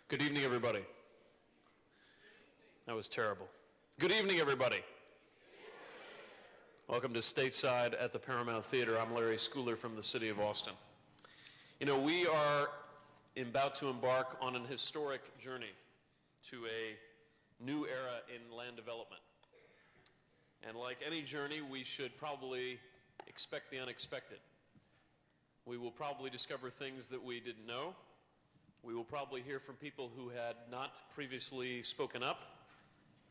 Good evening, everybody. That was terrible. Good evening, everybody. Welcome to Stateside at the Paramount Theater. I'm Larry Schooler from the city of Austin. You know, we are about to embark on an historic journey to a new era in land development. And like any journey, we should probably expect the unexpected. We will probably discover things that we didn't know. We will probably hear from people who had not previously spoken up,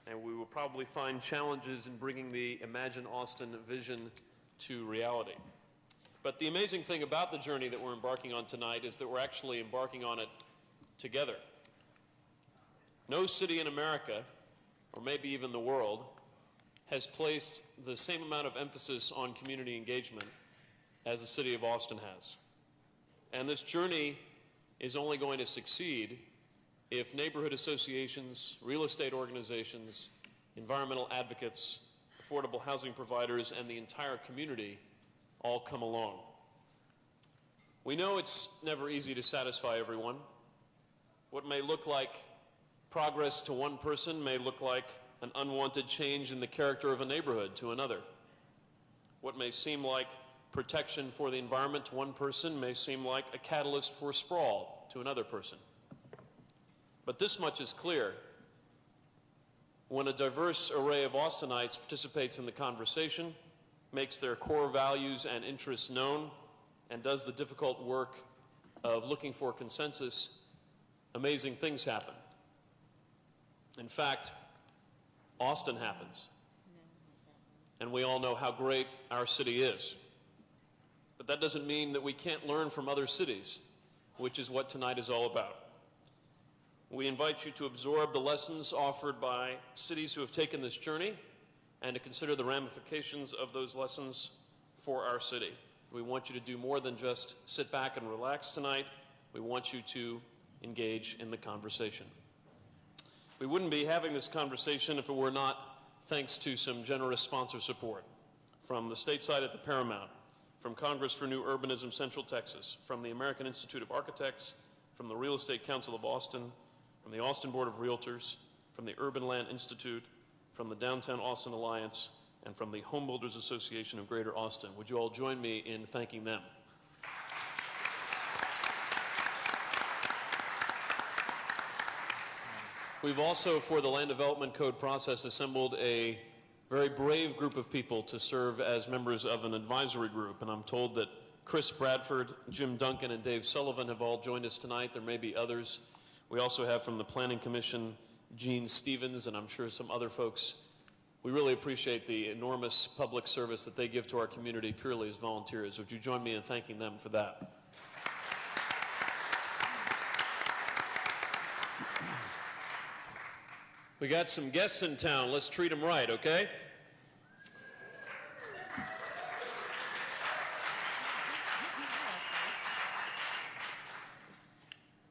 and we will probably find challenges in bringing the Imagine Austin vision to reality. But the amazing thing about the journey that we're embarking on tonight is that we're actually embarking on it together. No city in America, or maybe even the world, has placed the same amount of emphasis on community engagement as the city of Austin has. And this journey is only going to succeed if neighborhood associations, real estate organizations, environmental advocates, affordable housing providers, and the entire community all come along. We know it's never easy to satisfy everyone. What may look like progress to one person may look like an unwanted change in the character of a neighborhood to another. What may seem like protection for the environment to one person may seem like a catalyst for sprawl to another person. But this much is clear. When a diverse array of Austinites participates in the conversation, makes their core values and interests known, and does the difficult work of looking for consensus, amazing things happen. In fact, Austin happens. And we all know how great our city is. But that doesn't mean that we can't learn from other cities, which is what tonight is all about. We invite you to absorb the lessons offered by cities who have taken this journey and to consider the ramifications of those lessons for our city. We want you to do more than just sit back and relax tonight. We want you to engage in the conversation. We wouldn't be having this conversation if it were not thanks to some generous sponsor support from the Stateside at the Paramount, from Congress for New Urbanism Central Texas, from the American Institute of Architects, from the Real Estate Council of Austin, from the Austin Board of Realtors, from the Urban Land Institute, from the Downtown Austin Alliance, and from the Home Builders Association of Greater Austin. Would you all join me in thanking them? We've also, for the Land Development Code process, assembled a very brave group of people to serve as members of an advisory group, and I'm told that Chris Bradford, Jim Duncan, and Dave Sullivan have all joined us tonight. There may be others. We also have from the Planning Commission, Gene Stevens, and I'm sure some other folks. We really appreciate the enormous public service that they give to our community purely as volunteers. Would you join me in thanking them for that? We got some guests in town. Let's treat them right, okay?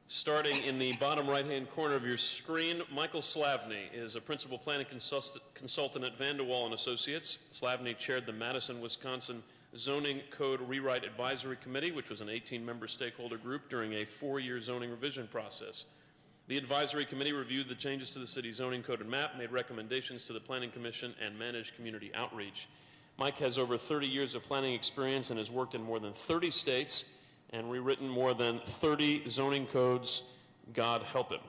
Starting in the bottom right-hand corner of your screen, Michael Slavny is a principal planning consultant at Vanderwall & Associates. Slavny chaired the Madison, Wisconsin Zoning Code Rewrite Advisory Committee, which was an 18-member stakeholder group during a 4-year zoning revision process. The advisory committee reviewed the changes to the city zoning code and map, made recommendations to the Planning Commission, and managed community outreach. Mike has over 30 years of planning experience and has worked in more than 30 states and rewritten more than 30 zoning codes. God help him.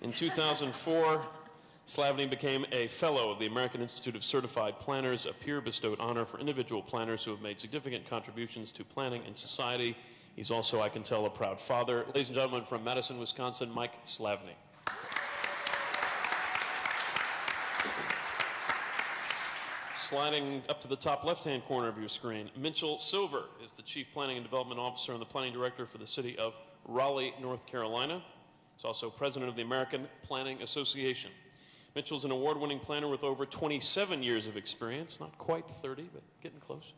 In 2004, Slavny became a fellow of the American Institute of Certified Planners, a peer-bestowed honor for individual planners who have made significant contributions to planning and society. He's also, I can tell, a proud father. Ladies and gentlemen, from Madison, Wisconsin, Mike Slavny. Sliding up to the top left-hand corner of your screen, Mitchell Silver is the Chief Planning and Development Officer and the Planning Director for the city of Raleigh, North Carolina. He's also President of the American Planning Association. Mitchell's an award-winning planner with over 27 years of experience, not quite 30, but getting close.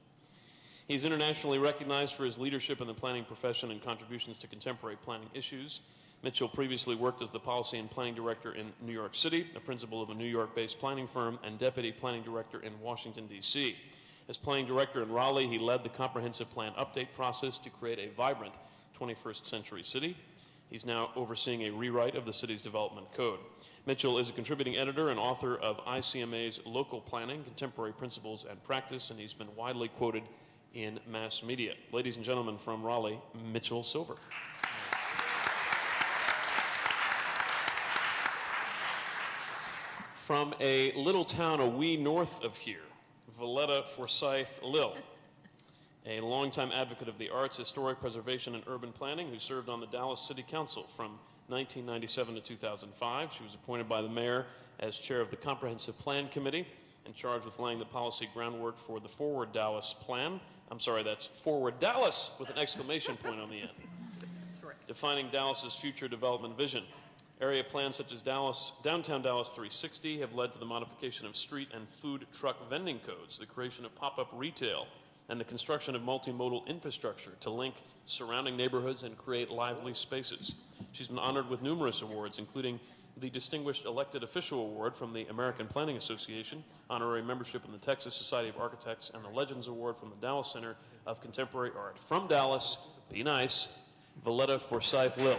He's internationally recognized for his leadership in the planning profession and contributions to contemporary planning issues. Mitchell previously worked as the Policy and Planning Director in New York City, a principal of a New York-based planning firm, and Deputy Planning Director in Washington, D.C. As Planning Director in Raleigh, he led the comprehensive plan update process to create a vibrant 21st century city. He's now overseeing a rewrite of the city's development code. Mitchell is a contributing editor and author of ICMA's Local Planning, Contemporary Principles and Practice, and he's been widely quoted in mass media. Ladies and gentlemen, from Raleigh, Mitchell Silver. From a little town a wee north of here, Valletta Forsyth Lill, a longtime advocate of the arts, historic preservation, and urban planning who served on the Dallas City Council from 1997 to 2005. She was appointed by the mayor as chair of the Comprehensive Plan Committee and charged with laying the policy groundwork for the Forward Dallas Plan. I'm sorry, that's Forward Dallas with an exclamation point on the end. Defining Dallas's future development vision. Area plans such as Downtown Dallas 360 have led to the modification of street and food truck vending codes, the creation of pop-up retail, and the construction of multimodal infrastructure to link surrounding neighborhoods and create lively spaces. She's been honored with numerous awards, including the Distinguished Elected Official Award from the American Planning Association, honorary membership in the Texas Society of Architects, and the Legends Award from the Dallas Center of Contemporary Art. From Dallas, be nice, Valletta Forsyth Lill.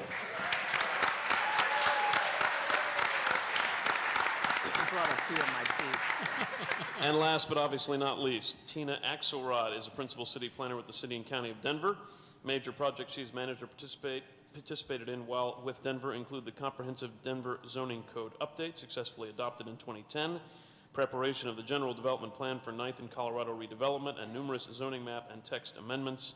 And last but obviously not least, Tina Axelrod is a principal city planner with the City and County of Denver. Major projects she's managed or participated in while with Denver include the Comprehensive Denver Zoning Code update, successfully adopted in 2010, preparation of the General Development Plan for 9th and Colorado redevelopment, and numerous zoning map and text amendments.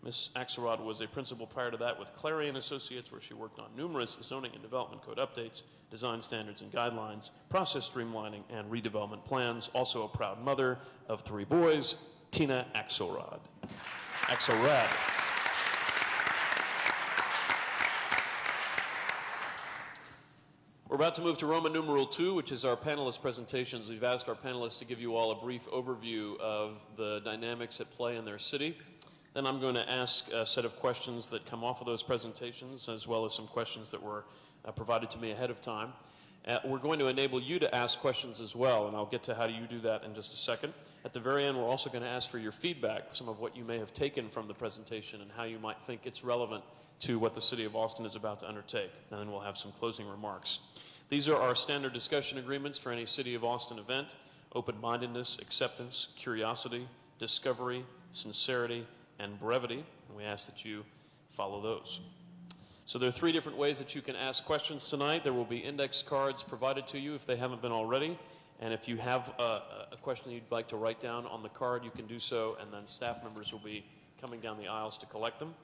Ms. Axelrod was a principal prior to that with Clarion Associates, where she worked on numerous zoning and development code updates, design standards and guidelines, process streamlining, and redevelopment plans. Also a proud mother of 3 boys, Tina Axelrod. Axelrad. We're about to move to Roman numeral 2, which is our panelist presentations. We've asked our panelists to give you all a brief overview of the dynamics at play in their city. Then I'm going to ask a set of questions that come off of those presentations, as well as some questions that were provided to me ahead of time. We're going to enable you to ask questions as well, and I'll get to how you do that in just a second. At the very end, we're also going to ask for your feedback, some of what you may have taken from the presentation and how you might think it's relevant to what the City of Austin is about to undertake. And then we'll have some closing remarks. These are our standard discussion agreements for any City of Austin event: open-mindedness, acceptance, curiosity, discovery, sincerity, and brevity, and we ask that you follow those. So there are 3 different ways that you can ask questions tonight. There will be index cards provided to you if they haven't been already, and if you have a question you'd like to write down on the card, you can do so, and then staff members will be coming down the aisles to collect them.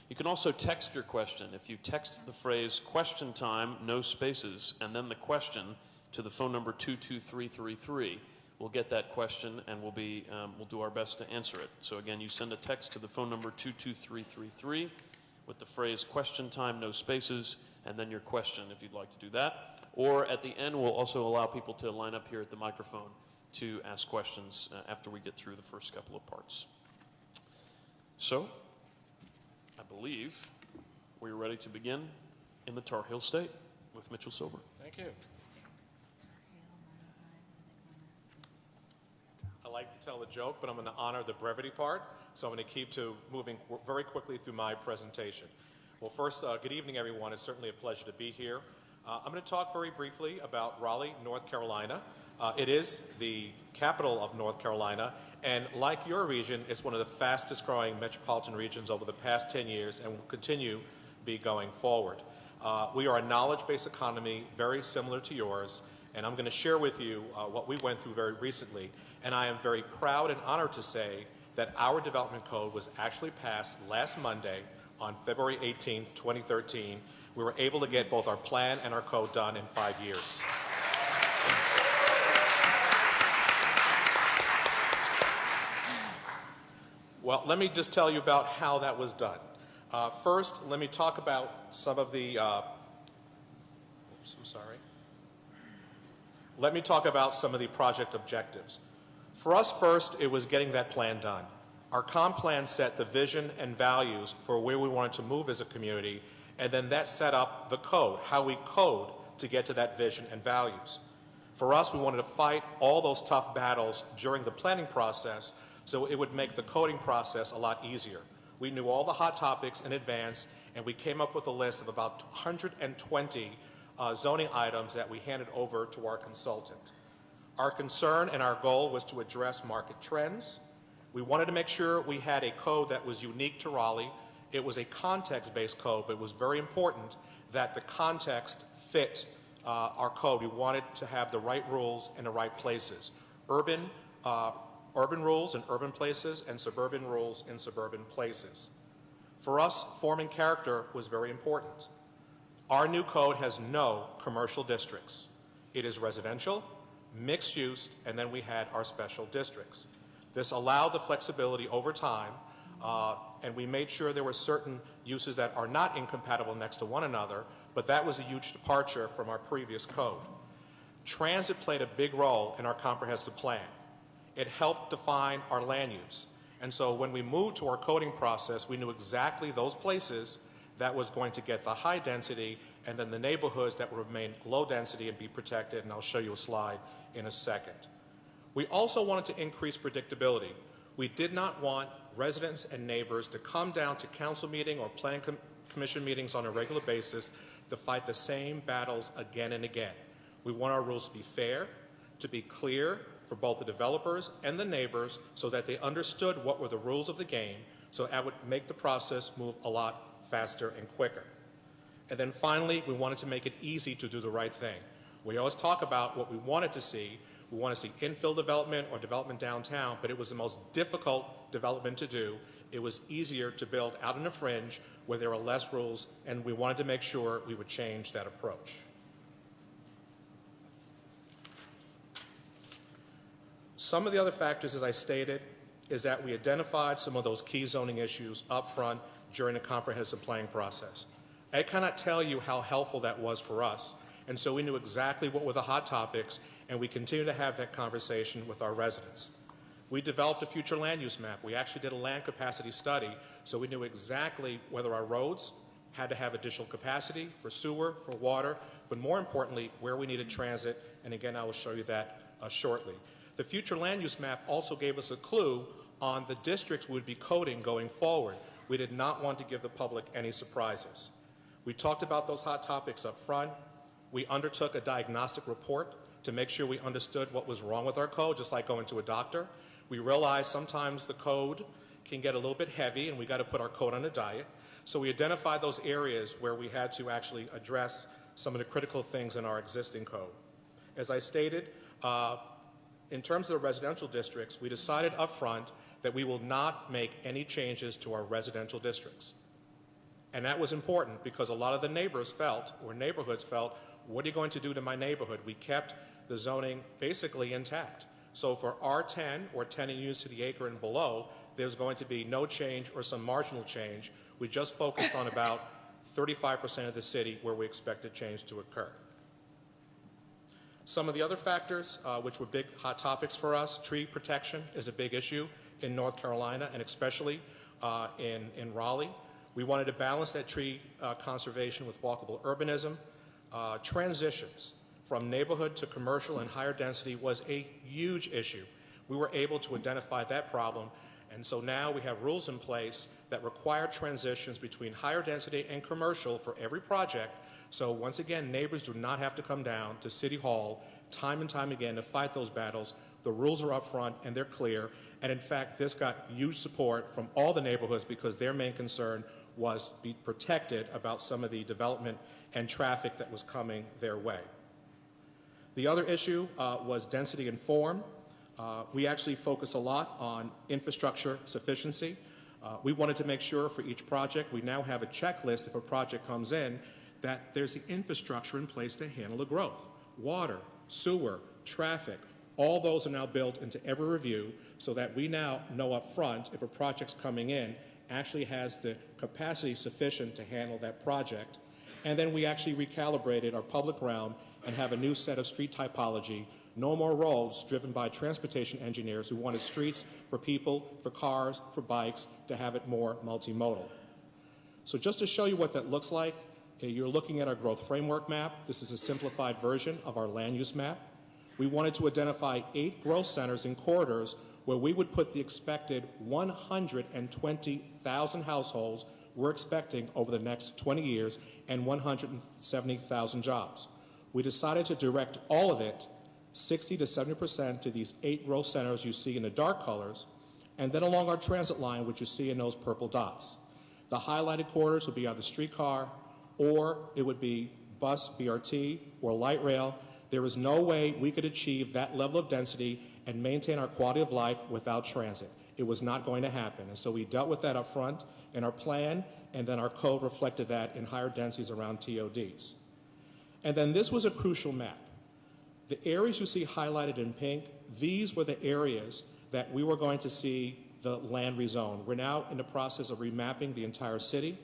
You can also text your question. If you text the phrase "question time," no spaces, and then the question to the phone number 22333, we'll get that question, and we'll do our best to answer it. So again, you send a text to the phone number 22333 with the phrase "question time," no spaces, and then your question if you'd like to do that. Or at the end, we'll also allow people to line up here at the microphone to ask questions after we get through the first couple of parts. So, I believe we're ready to begin in the Tar Heel State with Mitchell Silver. Thank you. I like to tell a joke, but I'm going to honor the brevity part, so I'm going to keep to moving very quickly through my presentation. Well, first, good evening, everyone. It's certainly a pleasure to be here. I'm going to talk very briefly about Raleigh, North Carolina. It is the capital of North Carolina, and like your region, it's one of the fastest growing metropolitan regions over the past 10 years and will continue to be going forward. We are a knowledge-based economy very similar to yours, and I'm going to share with you what we went through very recently. And I am very proud and honored to say that our development code was actually passed last Monday on February 18, 2013. We were able to get both our plan and our code done in 5 years. Well, let me just tell you about how that was done. First, let me talk about some of the, Let me talk about some of the project objectives. For us, first, it was getting that plan done. Our comp plan set the vision and values for where we wanted to move as a community, and then that set up the code, how we code to get to that vision and values. For us, we wanted to fight all those tough battles during the planning process so it would make the coding process a lot easier. We knew all the hot topics in advance, and we came up with a list of about 120 zoning items that we handed over to our consultant. Our concern and our goal was to address market trends. We wanted to make sure we had a code that was unique to Raleigh. It was a context-based code, but it was very important that the context fit our code. We wanted to have the right rules in the right places. Urban rules in urban places and suburban rules in suburban places. For us, forming character was very important. Our new code has no commercial districts. It is residential, mixed use, and then we had our special districts. This allowed the flexibility over time, and we made sure there were certain uses that are not incompatible next to one another, but that was a huge departure from our previous code. Transit played a big role in our comprehensive plan. It helped define our land use. And so when we moved to our coding process, we knew exactly those places that was going to get the high density, and then the neighborhoods that would remain low density and be protected, and I'll show you a slide in a second. We also wanted to increase predictability. We did not want residents and neighbors to come down to council meeting or planning commission meetings on a regular basis to fight the same battles again and again. We want our rules to be fair, to be clear for both the developers and the neighbors so that they understood what were the rules of the game, so that would make the process move a lot faster and quicker. And then finally, we wanted to make it easy to do the right thing. We always talk about what we wanted to see. We want to see infill development or development downtown, but it was the most difficult development to do. It was easier to build out in the fringe where there were less rules, and we wanted to make sure we would change that approach. Some of the other factors, as I stated, is that we identified some of those key zoning issues up front during the comprehensive planning process. I cannot tell you how helpful that was for us, and so we knew exactly what were the hot topics, and we continue to have that conversation with our residents. We developed a future land use map. We actually did a land capacity study, so we knew exactly whether our roads had to have additional capacity for sewer, for water, but more importantly, where we needed transit, and again, I will show you that shortly. The future land use map also gave us a clue on the districts we would be coding going forward. We did not want to give the public any surprises. We talked about those hot topics up front. We undertook a diagnostic report to make sure we understood what was wrong with our code, just like going to a doctor. We realized sometimes the code can get a little bit heavy and we got to put our code on a diet. So we identified those areas where we had to actually address some of the critical things in our existing code. As I stated, in terms of the residential districts, we decided up front that we will not make any changes to our residential districts. And that was important because a lot of the neighbors felt, or neighborhoods felt, what are you going to do to my neighborhood? We kept the zoning basically intact. So for R10 or 10 units to the acre and below, there's going to be no change or some marginal change. We just focused on about 35% of the city where we expected change to occur. Some of the other factors, which were big hot topics for us, tree protection is a big issue in North Carolina and especially in Raleigh. We wanted to balance that tree conservation with walkable urbanism. Transitions from neighborhood to commercial and higher density was a huge issue. We were able to identify that problem, and so now we have rules in place that require transitions between higher density and commercial for every project. So once again, neighbors do not have to come down to City Hall time and time again to fight those battles. The rules are up front and they're clear. And in fact, this got huge support from all the neighborhoods because their main concern was to be protected about some of the development and traffic that was coming their way. The other issue was density and form. We actually focus a lot on infrastructure sufficiency. We wanted to make sure for each project, we now have a checklist if a project comes in, that there's the infrastructure in place to handle the growth. Water, sewer, traffic, all those are now built into every review so that we now know up front if a project's coming in actually has the capacity sufficient to handle that project. And then we actually recalibrated our public realm and have a new set of street typology. No more roads driven by transportation engineers who wanted streets for people, for cars, for bikes, to have it more multimodal. So just to show you what that looks like, you're looking at our growth framework map. This is a simplified version of our land use map. We wanted to identify 8 growth centers and corridors where we would put the expected 120,000 households we're expecting over the next 20 years and 170,000 jobs. We decided to direct all of it, 60 to 70%, to these 8 growth centers you see in the dark colors, and then along our transit line, which you see in those purple dots. The highlighted corridors would be either streetcar, or it would be bus, BRT, or light rail. There is no way we could achieve that level of density and maintain our quality of life without transit. It was not going to happen. And so we dealt with that up front in our plan, and then our code reflected that in higher densities around TODs. And then this was a crucial map. The areas you see highlighted in pink, these were the areas that we were going to see the land rezoned. We're now in the process of remapping the entire city.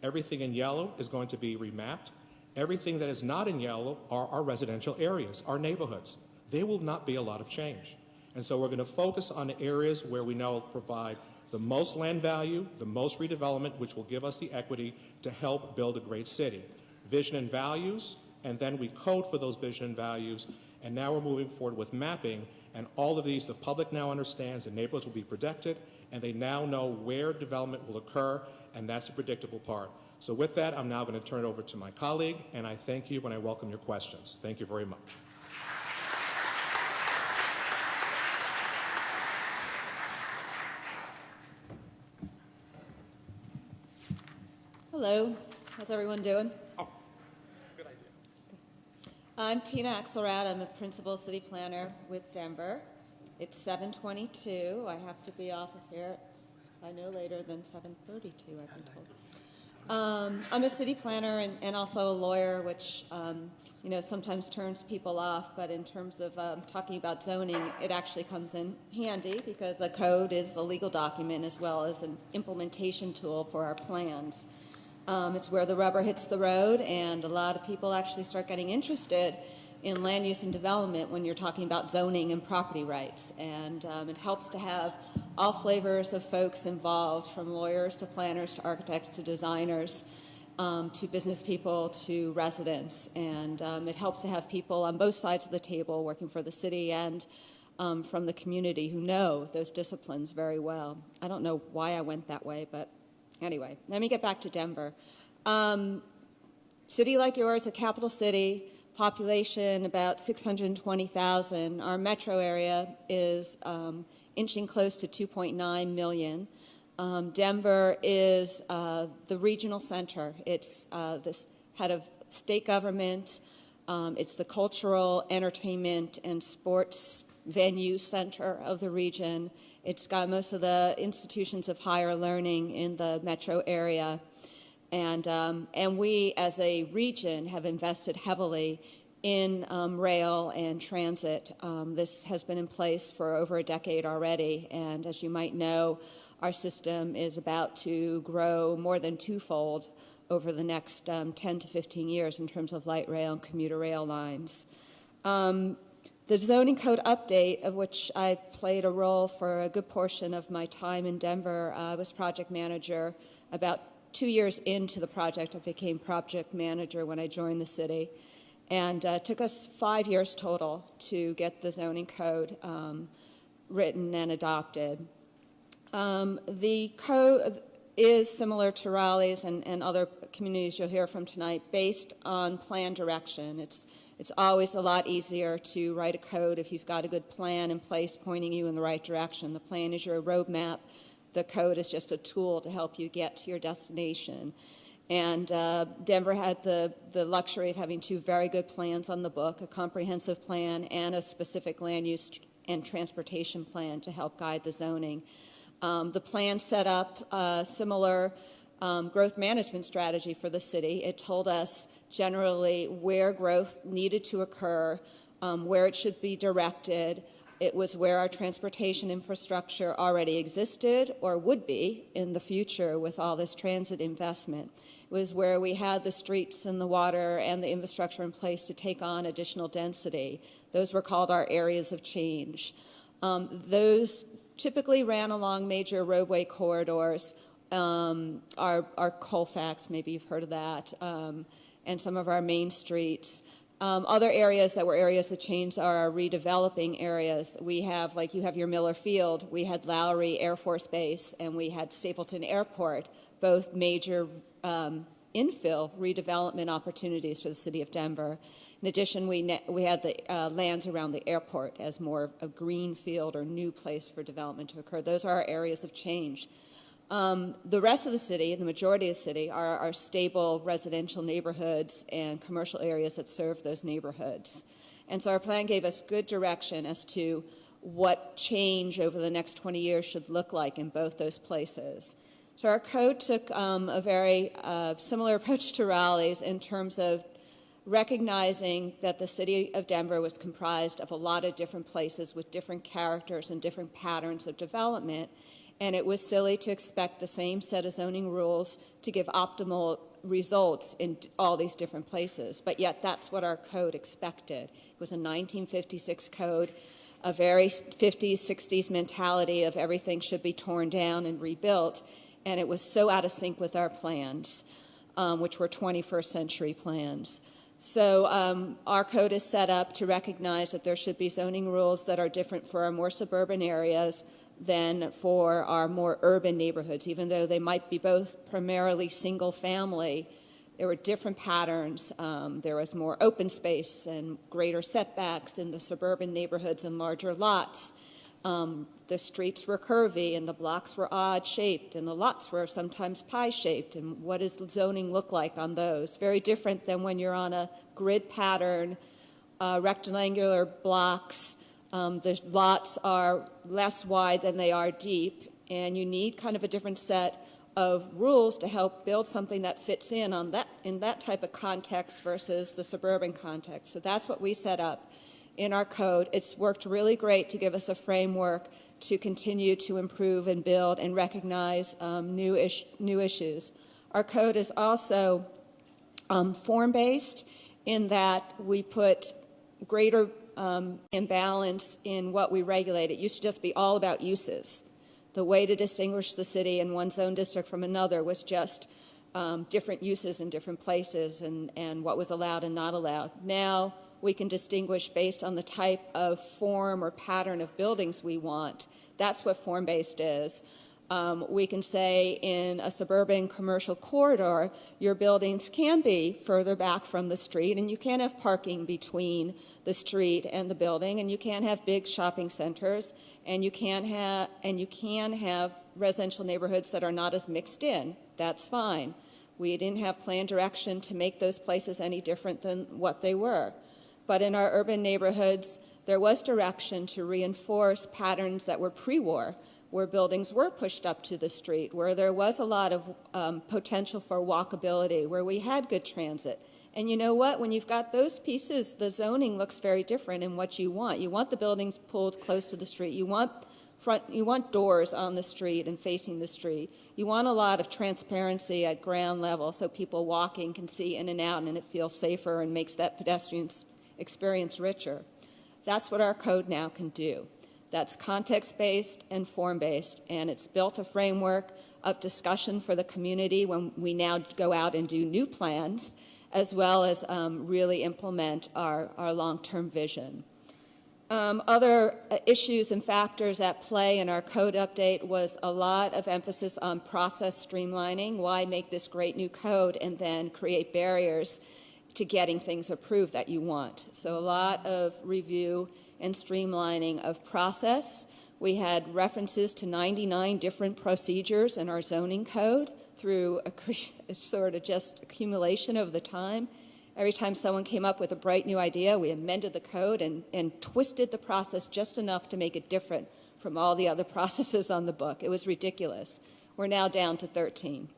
Everything in yellow is going to be remapped. Everything that is not in yellow are our residential areas, our neighborhoods. There will not be a lot of change. And so we're going to focus on the areas where we know provide the most land value, the most redevelopment, which will give us the equity to help build a great city. Vision and values, and then we code for those vision and values, and now we're moving forward with mapping, and all of these, the public now understands the neighborhoods will be protected, and they now know where development will occur, and that's the predictable part. So with that, I'm now going to turn it over to my colleague, and I thank you and I welcome your questions. Thank you very much. Hello, how's everyone doing? Oh, good idea. I'm Tina Axelrad. I'm a principal city planner with Denver. It's 7:22. I have to be off of here, I know, later than 7:32, I've been told. I'm a city planner and also a lawyer, which sometimes turns people off, but in terms of talking about zoning, it actually comes in handy because the code is a legal document as well as an implementation tool for our plans. It's where the rubber hits the road, and a lot of people actually start getting interested in land use and development when you're talking about zoning and property rights. And it helps to have all flavors of folks involved, from lawyers to planners to architects to designers to business people to residents. And it helps to have people on both sides of the table working for the city and from the community who know those disciplines very well. I don't know why I went that way, but anyway, let me get back to Denver. City like yours, a capital city, population about 620,000. Our metro area is inching close to 2.9 million. Denver is the regional center. It's the head of state government. It's the cultural, entertainment, and sports venue center of the region. It's got most of the institutions of higher learning in the metro area. And we, as a region, have invested heavily in rail and transit. This has been in place for over a decade already, and as you might know, our system is about to grow more than twofold over the next 10 to 15 years in terms of light rail and commuter rail lines. The zoning code update, of which I played a role for a good portion of my time in Denver, I was project manager. About 2 years into the project, I became project manager when I joined the city. And it took us 5 years total to get the zoning code written and adopted. The code is similar to Raleigh's and other communities you'll hear from tonight, based on plan direction. It's always a lot easier to write a code if you've got a good plan in place pointing you in the right direction. The plan is your roadmap. The code is just a tool to help you get to your destination. And Denver had the luxury of having 2 very good plans on the book, a comprehensive plan and a specific land use and transportation plan to help guide the zoning. The plan set up a similar growth management strategy for the city. It told us generally where growth needed to occur, where it should be directed. It was where our transportation infrastructure already existed or would be in the future with all this transit investment. It was where we had the streets and the water and the infrastructure in place to take on additional density. Those were called our areas of change. Those typically ran along major roadway corridors. Our Colfax, maybe you've heard of that, and some of our main streets. Other areas that were areas of change are our redeveloping areas. We have, like you have your Miller Field, we had Lowry Air Force Base, and we had Stapleton Airport, both major infill redevelopment opportunities for the city of Denver. In addition, we had the lands around the airport as more of a green field or new place for development to occur. Those are our areas of change. The rest of the city, the majority of the city, are our stable residential neighborhoods and commercial areas that serve those neighborhoods. And so our plan gave us good direction as to what change over the next 20 years should look like in both those places. So our code took a very similar approach to Raleigh's in terms of recognizing that the city of Denver was comprised of a lot of different places with different characters and different patterns of development. And it was silly to expect the same set of zoning rules to give optimal results in all these different places. But yet that's what our code expected. It was a 1956 code, a very 50s, 60s mentality of everything should be torn down and rebuilt. And it was so out of sync with our plans, which were 21st century plans. So our code is set up to recognize that there should be zoning rules that are different for our more suburban areas than for our more urban neighborhoods. Even though they might be both primarily single family, there were different patterns. There was more open space and greater setbacks in the suburban neighborhoods and larger lots. The streets were curvy and the blocks were odd-shaped and the lots were sometimes pie-shaped. And what does zoning look like on those? Very different than when you're on a grid pattern, rectangular blocks. The lots are less wide than they are deep, and you need kind of a different set of rules to help build something that fits in that type of context versus the suburban context. So that's what we set up in our code. It's worked really great to give us a framework to continue to improve and build and recognize new issues. Our code is also form-based in that we put greater imbalance in what we regulate. It used to just be all about uses. The way to distinguish the city in one zone district from another was just different uses in different places and what was allowed and not allowed. Now we can distinguish based on the type of form or pattern of buildings we want. That's what form-based is. We can say in a suburban commercial corridor, your buildings can be further back from the street, and you can have parking between the street and the building, and you can have big shopping centers, and you can have residential neighborhoods that are not as mixed in. That's fine. We didn't have plan direction to make those places any different than what they were. But in our urban neighborhoods, there was direction to reinforce patterns that were pre-war, where buildings were pushed up to the street, where there was a lot of potential for walkability, where we had good transit. And you know what? When you've got those pieces, the zoning looks very different in what you want. You want the buildings pulled close to the street. You want doors on the street and facing the street. You want a lot of transparency at ground level so people walking can see in and out and it feels safer and makes that pedestrian experience richer. That's what our code now can do. That's context-based and form-based, and it's built a framework of discussion for the community when we now go out and do new plans, as well as really implement our long-term vision. Other issues and factors at play in our code update was a lot of emphasis on process streamlining. Why make this great new code and then create barriers to getting things approved that you want? So a lot of review and streamlining of process. We had references to 99 different procedures in our zoning code through a sort of just accumulation over the time. Every time someone came up with a bright new idea, we amended the code and twisted the process just enough to make it different from all the other processes on the book. It was ridiculous. We're now down to 13.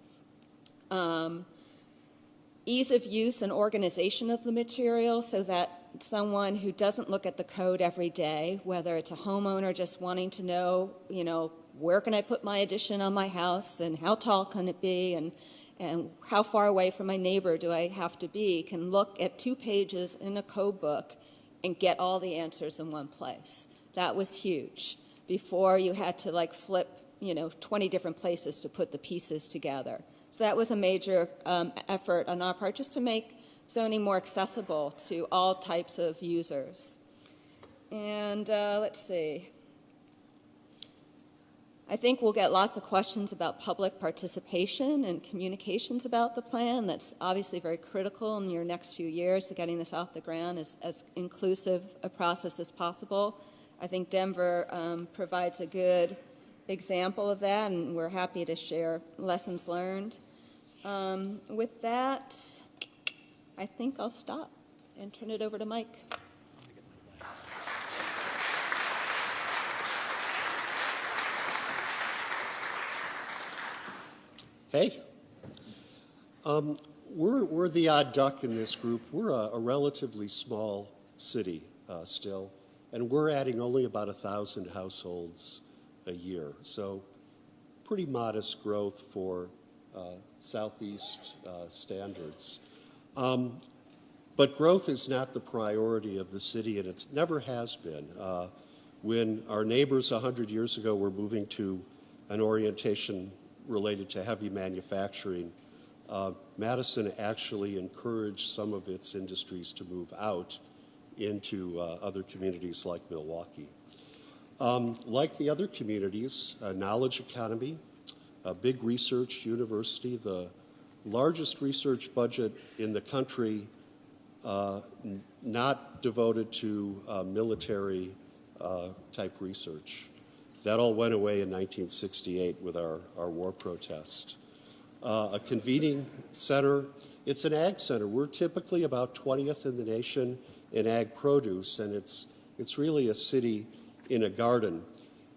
Ease of use and organization of the material so that someone who doesn't look at the code every day, whether it's a homeowner just wanting to know, where can I put my addition on my house and how tall can it be and how far away from my neighbor do I have to be, can look at 2 pages in a code book and get all the answers in one place. That was huge. Before you had to flip, 20 different places to put the pieces together. So that was a major effort on our part just to make zoning more accessible to all types of users. And let's see. I think we'll get lots of questions about public participation and communications about the plan. That's obviously very critical in your next few years to getting this off the ground as inclusive a process as possible. I think Denver provides a good example of that, and we're happy to share lessons learned. With that, I think I'll stop and turn it over to Mike. Hey, we're the odd duck in this group. We're a relatively small city still, and we're adding only about 1,000 households a year. So pretty modest growth for Southeast standards. But growth is not the priority of the city, and it never has been. When our neighbors 100 years ago were moving to an orientation related to heavy manufacturing, Madison actually encouraged some of its industries to move out into other communities like Milwaukee. Like the other communities, a knowledge economy, a big research university, the largest research budget in the country, not devoted to military type research. That all went away in 1968 with our war protest. A convening center, it's an ag center. We're typically about 20th in the nation in ag produce, and it's really a city in a garden.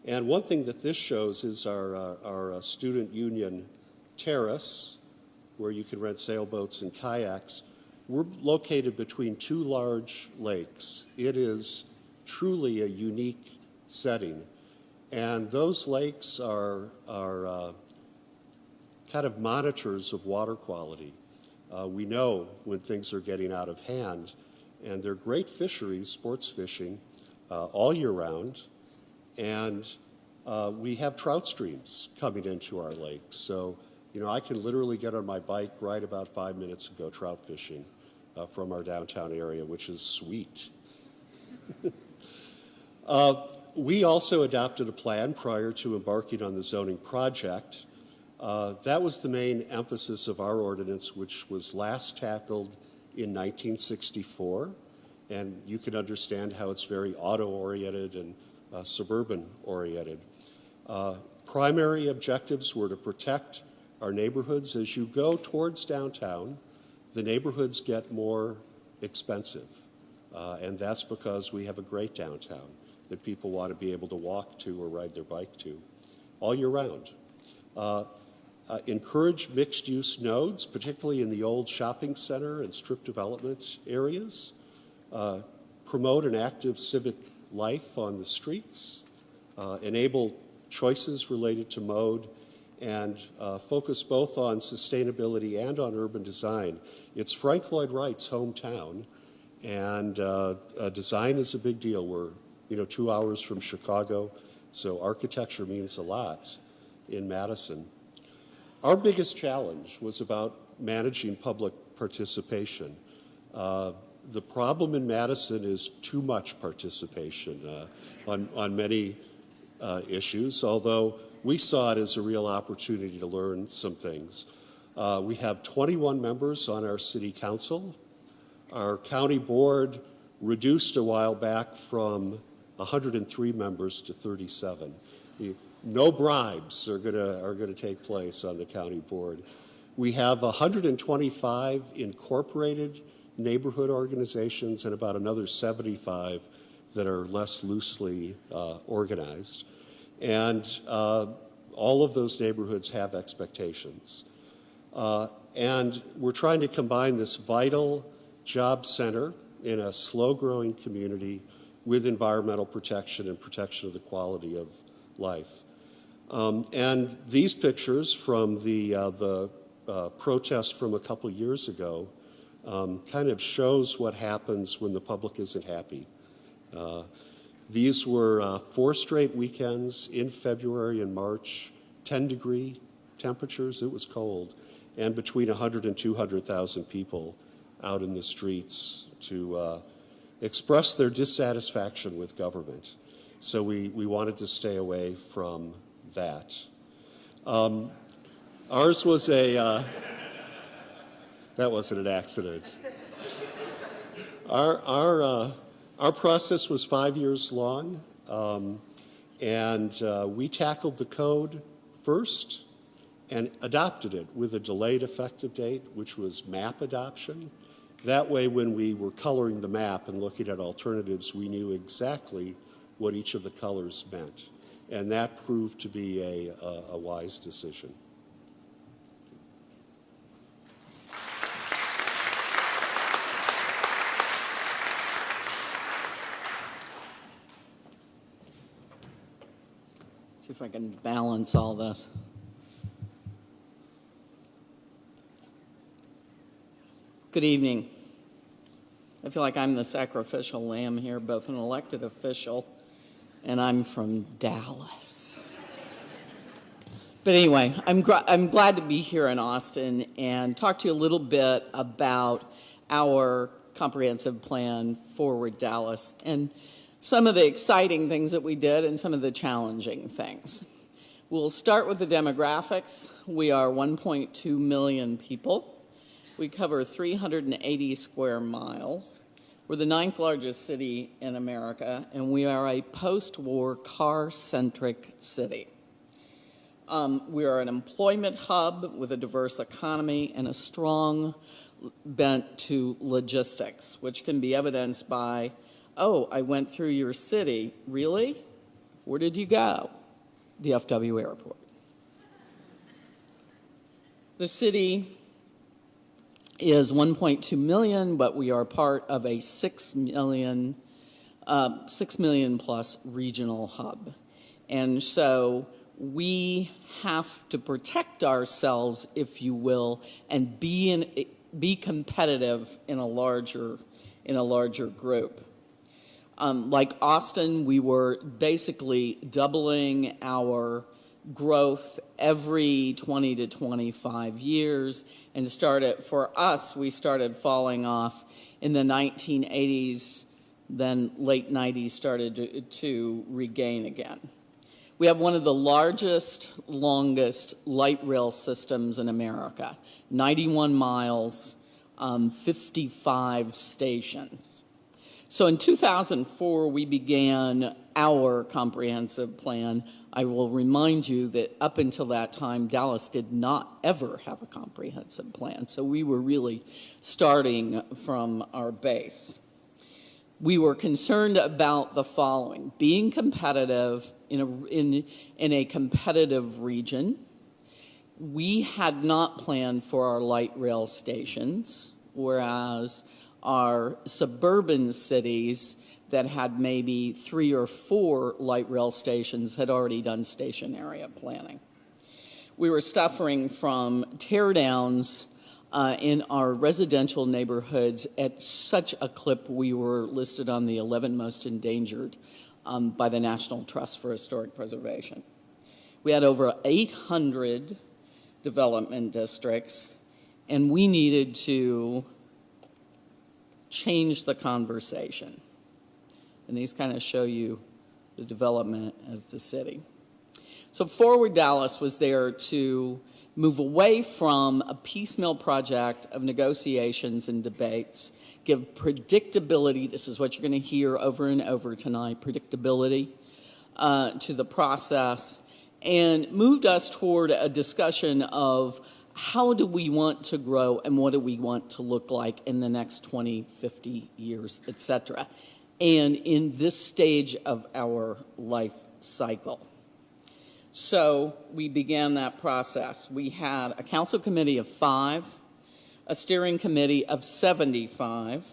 And one thing that this shows is our student union terrace, where you can rent sailboats and kayaks. We're located between two large lakes. It is truly a unique setting. And those lakes are kind of monitors of water quality. We know when things are getting out of hand, and they're great fisheries, sports fishing, all year round. And we have trout streams coming into our lakes. So, I can literally get on my bike right about 5 minutes and go trout fishing from our downtown area, which is sweet. We also adopted a plan prior to embarking on the zoning project. That was the main emphasis of our ordinance, which was last tackled in 1964. And you can understand how it's very auto-oriented and suburban-oriented. Primary objectives were to protect our neighborhoods. As you go towards downtown, the neighborhoods get more expensive. And that's because we have a great downtown that people want to be able to walk to or ride their bike to all year round. Encourage mixed-use nodes, particularly in the old shopping center and strip development areas. Promote an active civic life on the streets. Enable choices related to mode, and focus both on sustainability and on urban design. It's Frank Lloyd Wright's hometown, and design is a big deal. We're 2 hours from Chicago, so architecture means a lot in Madison. Our biggest challenge was about managing public participation. The problem in Madison is too much participation on many issues, although we saw it as a real opportunity to learn some things. We have 21 members on our city council. Our county board reduced a while back from 103 members to 37. No bribes are going to take place on the county board. We have 125 incorporated neighborhood organizations and about another 75 that are less loosely organized. And all of those neighborhoods have expectations. And we're trying to combine this vital job center in a slow-growing community with environmental protection and protection of the quality of life. And these pictures from the protest from a couple years ago kind of shows what happens when the public isn't happy. These were 4 straight weekends in February and March, 10-degree temperatures. It was cold, and between 100 and 200,000 people out in the streets to express their dissatisfaction with government. So we wanted to stay away from that. Ours was a, that wasn't an accident. Our process was 5 years long, and we tackled the code first and adopted it with a delayed effective date, which was map adoption. That way, when we were coloring the map and looking at alternatives, we knew exactly what each of the colors meant. And that proved to be a wise decision. See if I can balance all this. Good evening. I feel like I'm the sacrificial lamb here, both an elected official and I'm from Dallas. But anyway, I'm glad to be here in Austin and talk to you a little bit about our comprehensive plan Forward Dallas and some of the exciting things that we did and some of the challenging things. We'll start with the demographics. We are 1.2 million people. We cover 380 square miles. We're the 9th largest city in America, and we are a post-war car-centric city. We are an employment hub with a diverse economy and a strong bent to logistics, which can be evidenced by, oh, I went through your city. Really? Where did you go? DFW Airport. The city is 1.2 million, but we are part of a 6 million plus regional hub. And so we have to protect ourselves, if you will, and be competitive in a larger group. Like Austin, we were basically doubling our growth every 20 to 25 years, and we started falling off in the 1980s, then late 90s started to regain again. We have one of the largest, longest light rail systems in America, 91 miles, 55 stations. So in 2004, we began our comprehensive plan. I will remind you that up until that time, Dallas did not ever have a comprehensive plan. So we were really starting from our base. We were concerned about the following: being competitive in a competitive region. We had not planned for our light rail stations, whereas our suburban cities that had maybe 3 or 4 light rail stations had already done station area planning. We were suffering from teardowns in our residential neighborhoods at such a clip. We were listed on the 11 most endangered by the National Trust for Historic Preservation. We had over 800 development districts, and we needed to change the conversation. And these kind of show you the development as the city. So Forward Dallas was there to move away from a piecemeal project of negotiations and debates, give predictability, this is what you're going to hear over and over tonight, predictability to the process, and moved us toward a discussion of how do we want to grow and what do we want to look like in the next 20, 50 years, et cetera, and in this stage of our life cycle. So we began that process. We had a council committee of 5, a steering committee of 75,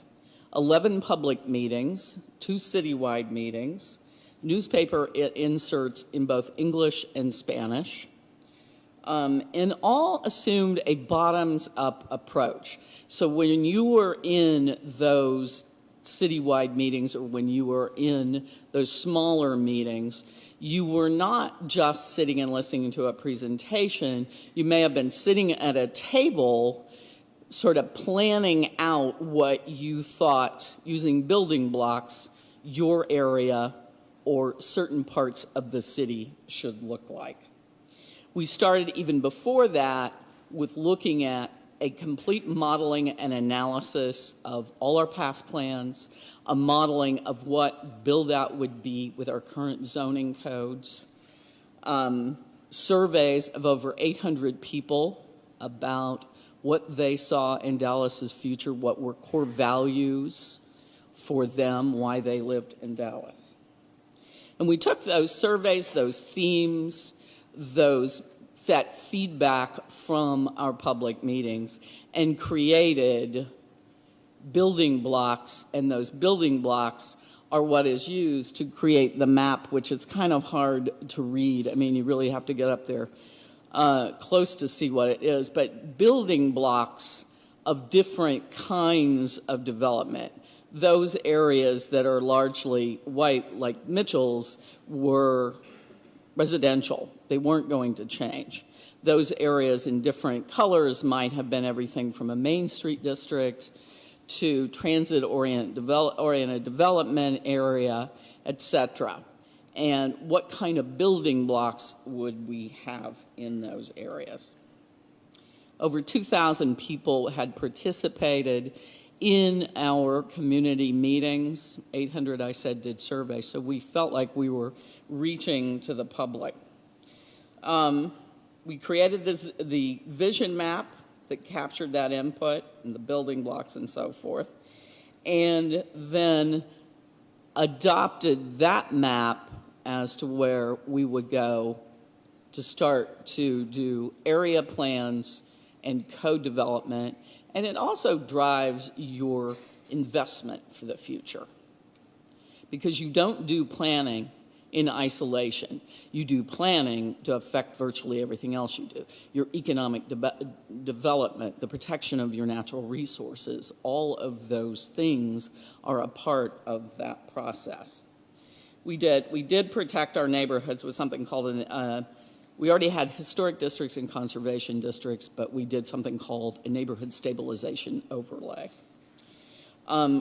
11 public meetings, 2 citywide meetings, newspaper inserts in both English and Spanish, and all assumed a bottoms-up approach. So when you were in those citywide meetings or when you were in those smaller meetings, you were not just sitting and listening to a presentation. You may have been sitting at a table sort of planning out what you thought, using building blocks, your area or certain parts of the city should look like. We started even before that with looking at a complete modeling and analysis of all our past plans, a modeling of what build-out would be with our current zoning codes, surveys of over 800 people about what they saw in Dallas's future, what were core values for them, why they lived in Dallas. And we took those surveys, those themes, that feedback from our public meetings and created building blocks, and those building blocks are what is used to create the map, which is kind of hard to read. I mean, you really have to get up there close to see what it is, but building blocks of different kinds of development. Those areas that are largely white, like Mitchell's, were residential. They weren't going to change. Those areas in different colors might have been everything from a Main Street district to transit-oriented development area, etc. And what kind of building blocks would we have in those areas? Over 2,000 people had participated in our community meetings. 800, I said, did surveys, so we felt like we were reaching to the public. We created the vision map that captured that input and the building blocks and so forth, and then adopted that map as to where we would go to start to do area plans and code development. And it also drives your investment for the future, because you don't do planning in isolation. You do planning to affect virtually everything else you do. Your economic development, the protection of your natural resources, all of those things are a part of that process. We did protect our neighborhoods with something called we already had historic districts and conservation districts, but we did something called a neighborhood stabilization overlay.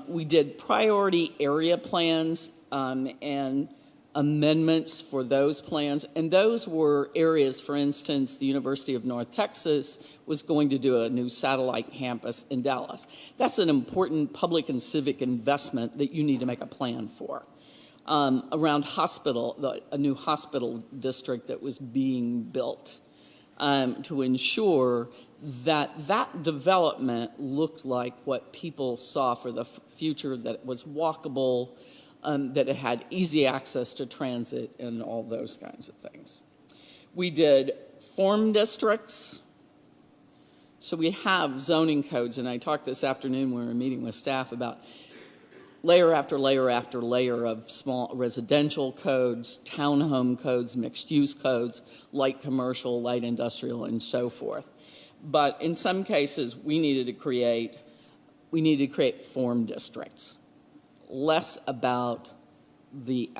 We did priority area plans and amendments for those plans, and those were areas, for instance, the University of North Texas was going to do a new satellite campus in Dallas. That's an important public and civic investment that you need to make a plan for. Around a new hospital district that was being built to ensure that that development looked like what people saw for the future, that it was walkable, that it had easy access to transit and all those kinds of things. We did form districts. So we have zoning codes, and I talked this afternoon when we were meeting with staff about layer after layer after layer of small residential codes, townhome codes, mixed-use codes, light commercial, light industrial, and so forth. But in some cases, we needed to create form districts, less about the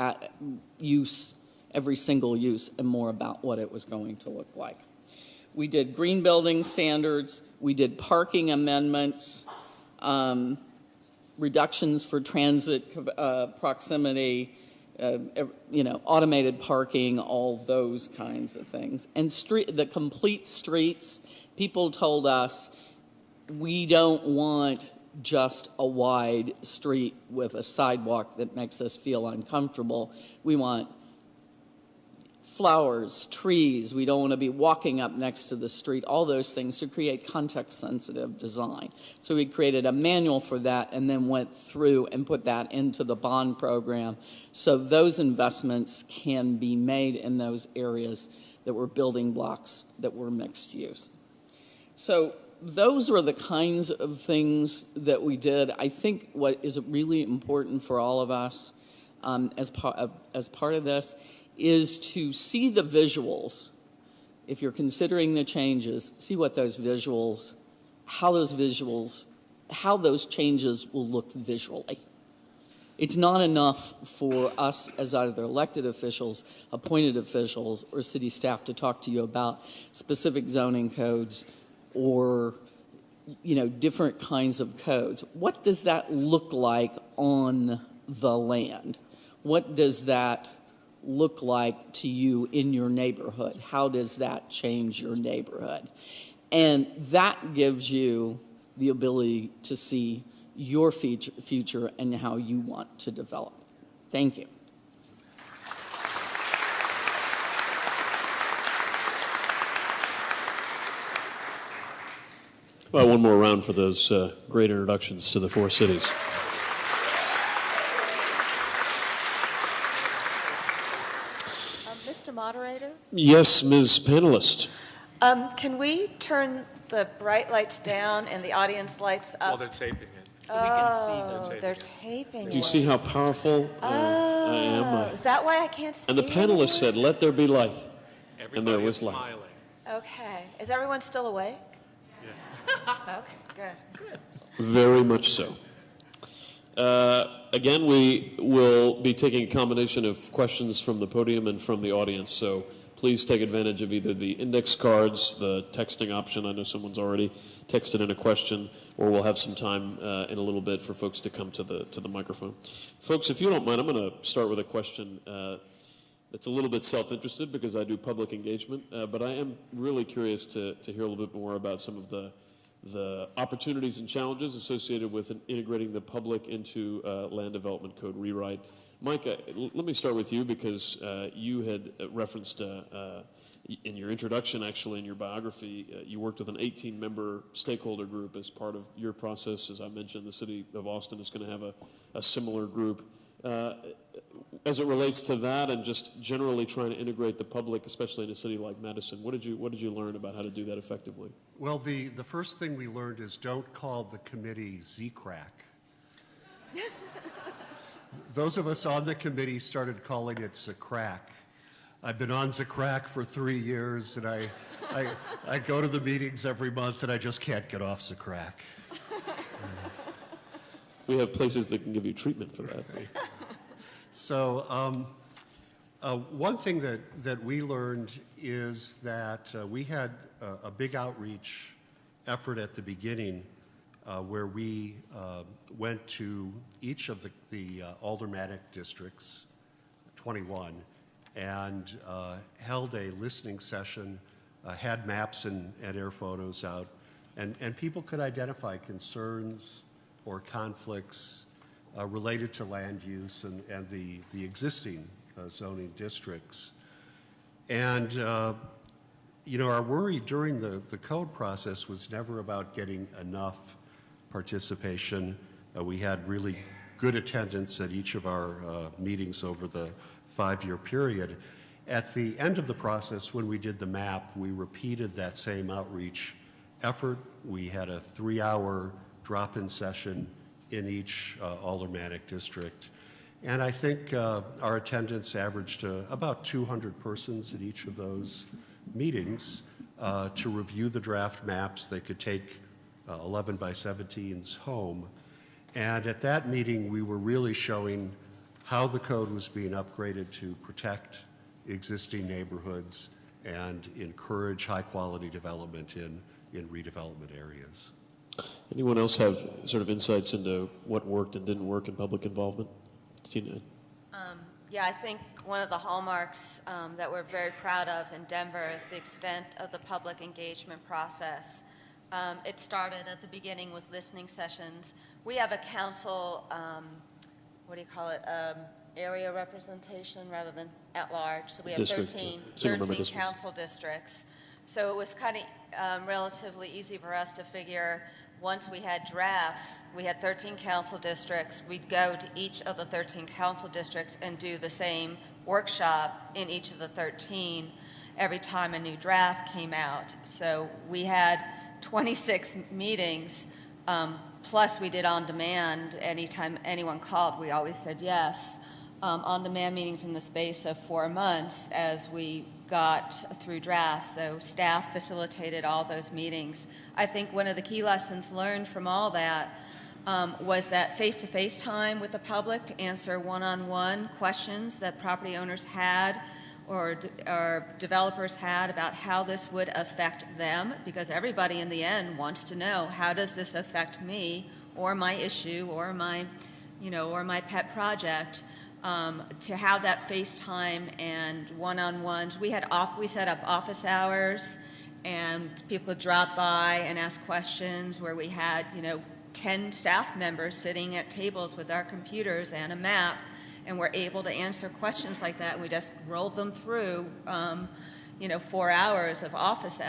use, every single use, and more about what it was going to look like. We did green building standards. We did parking amendments, reductions for transit proximity, automated parking, all those kinds of things. And the complete streets, people told us, we don't want just a wide street with a sidewalk that makes us feel uncomfortable. We want flowers, trees. We don't want to be walking up next to the street, all those things to create context-sensitive design. So we created a manual for that and then went through and put that into the bond program so those investments can be made in those areas that were building blocks that were mixed use. So those were the kinds of things that we did. I think what is really important for all of us as part of this is to see the visuals. If you're considering the changes, see what those visuals, how those changes will look visually. It's not enough for us as either elected officials, appointed officials, or city staff to talk to you about specific zoning codes or different kinds of codes. What does that look like on the land? What does that look like to you in your neighborhood? How does that change your neighborhood? And that gives you the ability to see your future and how you want to develop. Thank you. Well, one more round for those great introductions to the four cities. Mr. Moderator? Yes, Ms. Panelist. Can we turn the bright lights down and the audience lights up? Well, they're taping it. So we can see them. They're taping Do you see how powerful I am? Is that why I can't see And the panelists said, "Let there be light." Everybody And there is was light. smiling. Okay. Is everyone still awake? Yeah. Okay, good. Very much so. Again, we will be taking a combination of questions from the podium and from the audience, so please take advantage of either the index cards, the texting option. I know someone's already texted in a question, or we'll have some time in a little bit for folks to come to the microphone. Folks, if you don't mind, I'm going to start with a question that's a little bit self-interested because I do public engagement, but I am really curious to hear a little bit more about some of the opportunities and challenges associated with integrating the public into land development code rewrite. Mike, let me start with you because you had referenced in your introduction, actually in your biography, you worked with an 18-member stakeholder group as part of your process. As I mentioned, the city of Austin is going to have a similar group. As it relates to that and just generally trying to integrate the public, especially in a city like Madison, what did you learn about how to do that effectively? Well, the first thing we learned is don't call the committee Z-Crack. Those of us on the committee started calling it Zacrack. I've been on Zacrack for 3 years, and I go to the meetings every month, and I just can't get off Zacrack. We have places that can give you treatment for that. So one thing that we learned is that we had a big outreach effort at the beginning where we went to each of the aldermanic districts, 21, and held a listening session, had maps and air photos out, and people could identify concerns or conflicts related to land use and the existing zoning districts. And our worry during the code process was never about getting enough participation. We had really good attendance at each of our meetings over the 5-year period. At the end of the process, when we did the map, we repeated that same outreach effort. We had a 3-hour drop-in session in each aldermanic district. And I think our attendance averaged about 200 persons at each of those meetings to review the draft maps. They could take 11 by 17s home. And at that meeting, we were really showing how the code was being upgraded to protect existing neighborhoods and encourage high-quality development in redevelopment areas. Anyone else have sort of insights into what worked and didn't work in public involvement? Tina? Yeah, I think one of the hallmarks that we're very proud of in Denver is the extent of the public engagement process. It started at the beginning with listening sessions. We have a council, area representation rather than at large. So we have District, 13 districts. council districts. So it was kind of relatively easy for us to figure once we had drafts, we had 13 council districts, we'd go to each of the 13 council districts and do the same workshop in each of the 13 every time a new draft came out. So we had 26 meetings, plus we did on demand. Anytime anyone called, we always said yes. On demand meetings in the space of 4 months as we got through drafts. So staff facilitated all those meetings. I think one of the key lessons learned from all that was that face-to-face time with the public to answer one-on-one questions that property owners had or developers had about how this would affect them, because everybody in the end wants to know, how does this affect me or my issue or my, or my pet project? To have that FaceTime and one-on-ones. We set up office hours, and people could drop by and ask questions, where we had, 10 staff members sitting at tables with our computers and a map, and we're able to answer questions like that. And we just rolled them through, 4 hours of office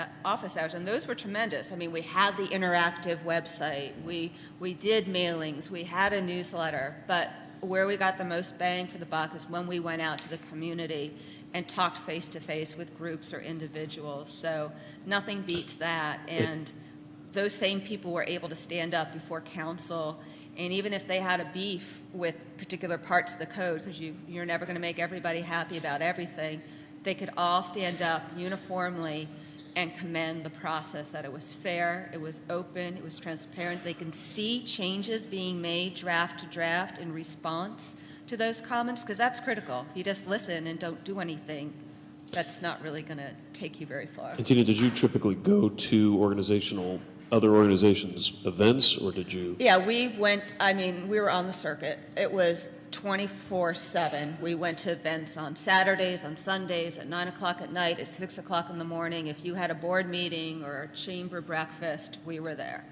hours, and those were tremendous. I mean, we had the interactive website, we did mailings, we had a newsletter, but where we got the most bang for the buck is when we went out to the community and talked face-to-face with groups or individuals. So nothing beats that. And those same people were able to stand up before council, and even if they had a beef with particular parts of the code, because you're never going to make everybody happy about everything, they could all stand up uniformly and commend the process, that it was fair, it was open, it was transparent. They can see changes being made draft to draft in response to those comments, because that's critical. If you just listen and don't do anything, that's not really going to take you very far. And Tina, did you typically go to other organizations' events, or did you? Yeah, we were on the circuit. It was 24/7. We went to events on Saturdays, on Sundays, at 9 o'clock at night, at 6 o'clock in the morning. If you had a board meeting or a chamber breakfast, we were there.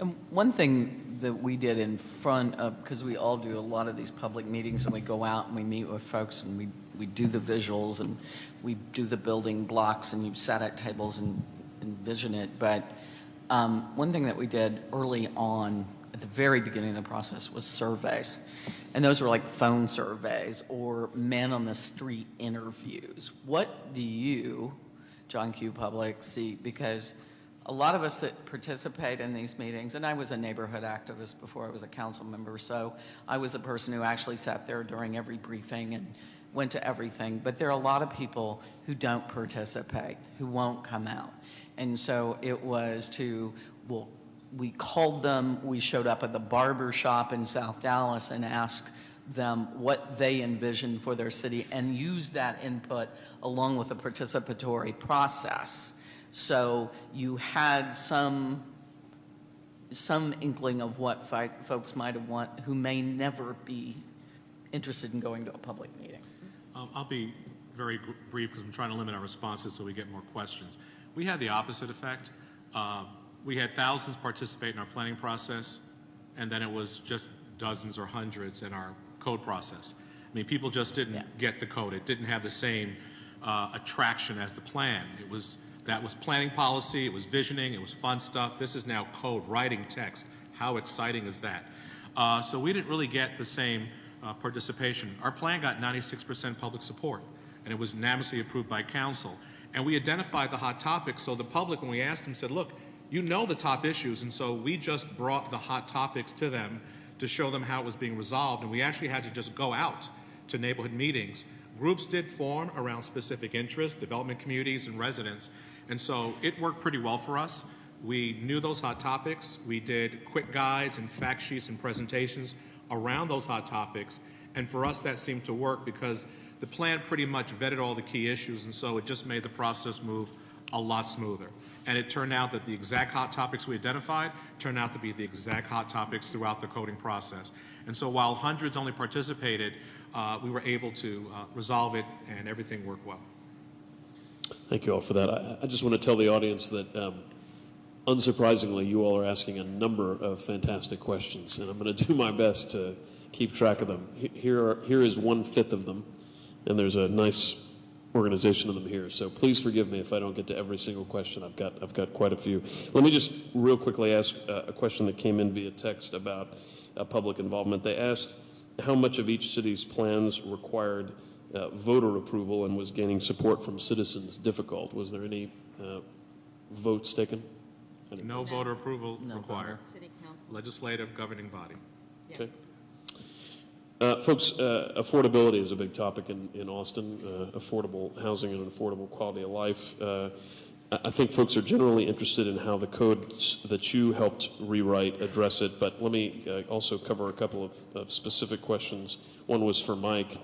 And one thing that we did in front of, because we all do a lot of these public meetings, and we go out and we meet with folks, and we do the visuals, and we do the building blocks, and you sat at tables and envision it. But one thing that we did early on, at the very beginning of the process, was surveys. And those were like phone surveys or man-on-the-street interviews. What do you, John Q. Public, see? Because a lot of us that participate in these meetings, and I was a neighborhood activist before I was a council member, so I was a person who actually sat there during every briefing and went to everything. But there are a lot of people who don't participate, who won't come out. And so it was we called them, we showed up at the barber shop in South Dallas and asked them what they envisioned for their city, and used that input along with a participatory process. So you had some inkling of what folks might have want who may never be interested in going to a public meeting. I'll be very brief, because I'm trying to limit our responses so we get more questions. We had the opposite effect. We had thousands participate in our planning process, and then it was just dozens or hundreds in our code process. I mean, people just didn't get the code. It didn't have the same attraction as the plan. That was planning policy, it was visioning, it was fun stuff. This is now code, writing text. How exciting is that? So we didn't really get the same participation. Our plan got 96% public support, and it was unanimously approved by council. And we identified the hot topics, so the public, when we asked them, said, look, you know the top issues, and so we just brought the hot topics to them to show them how it was being resolved, and we actually had to just go out to neighborhood meetings. Groups did form around specific interests, development communities and residents, and so it worked pretty well for us. We knew those hot topics. We did quick guides and fact sheets and presentations around those hot topics, and for us that seemed to work because the plan pretty much vetted all the key issues, and so it just made the process move a lot smoother. And it turned out that the exact hot topics we identified turned out to be the exact hot topics throughout the coding process. And so while hundreds only participated, we were able to resolve it, and everything worked well. Thank you all for that. I just want to tell the audience that, unsurprisingly, you all are asking a number of fantastic questions, and I'm going to do my best to keep track of them. Here is 1/5 of them, and there's a nice organization of them here. So please forgive me if I don't get to every single question. I've got quite a few. Let me just real quickly ask a question that came in via text about public involvement. They asked how much of each city's plans required voter approval and was gaining support from citizens difficult. Was there any votes taken? No voter approval No required. City council. Legislative governing body. Yes. Okay. Folks, affordability is a big topic in Austin, affordable housing and affordable quality of life. I think folks are generally interested in how the codes that you helped rewrite address it, but let me also cover a couple of specific questions. One was for Mike.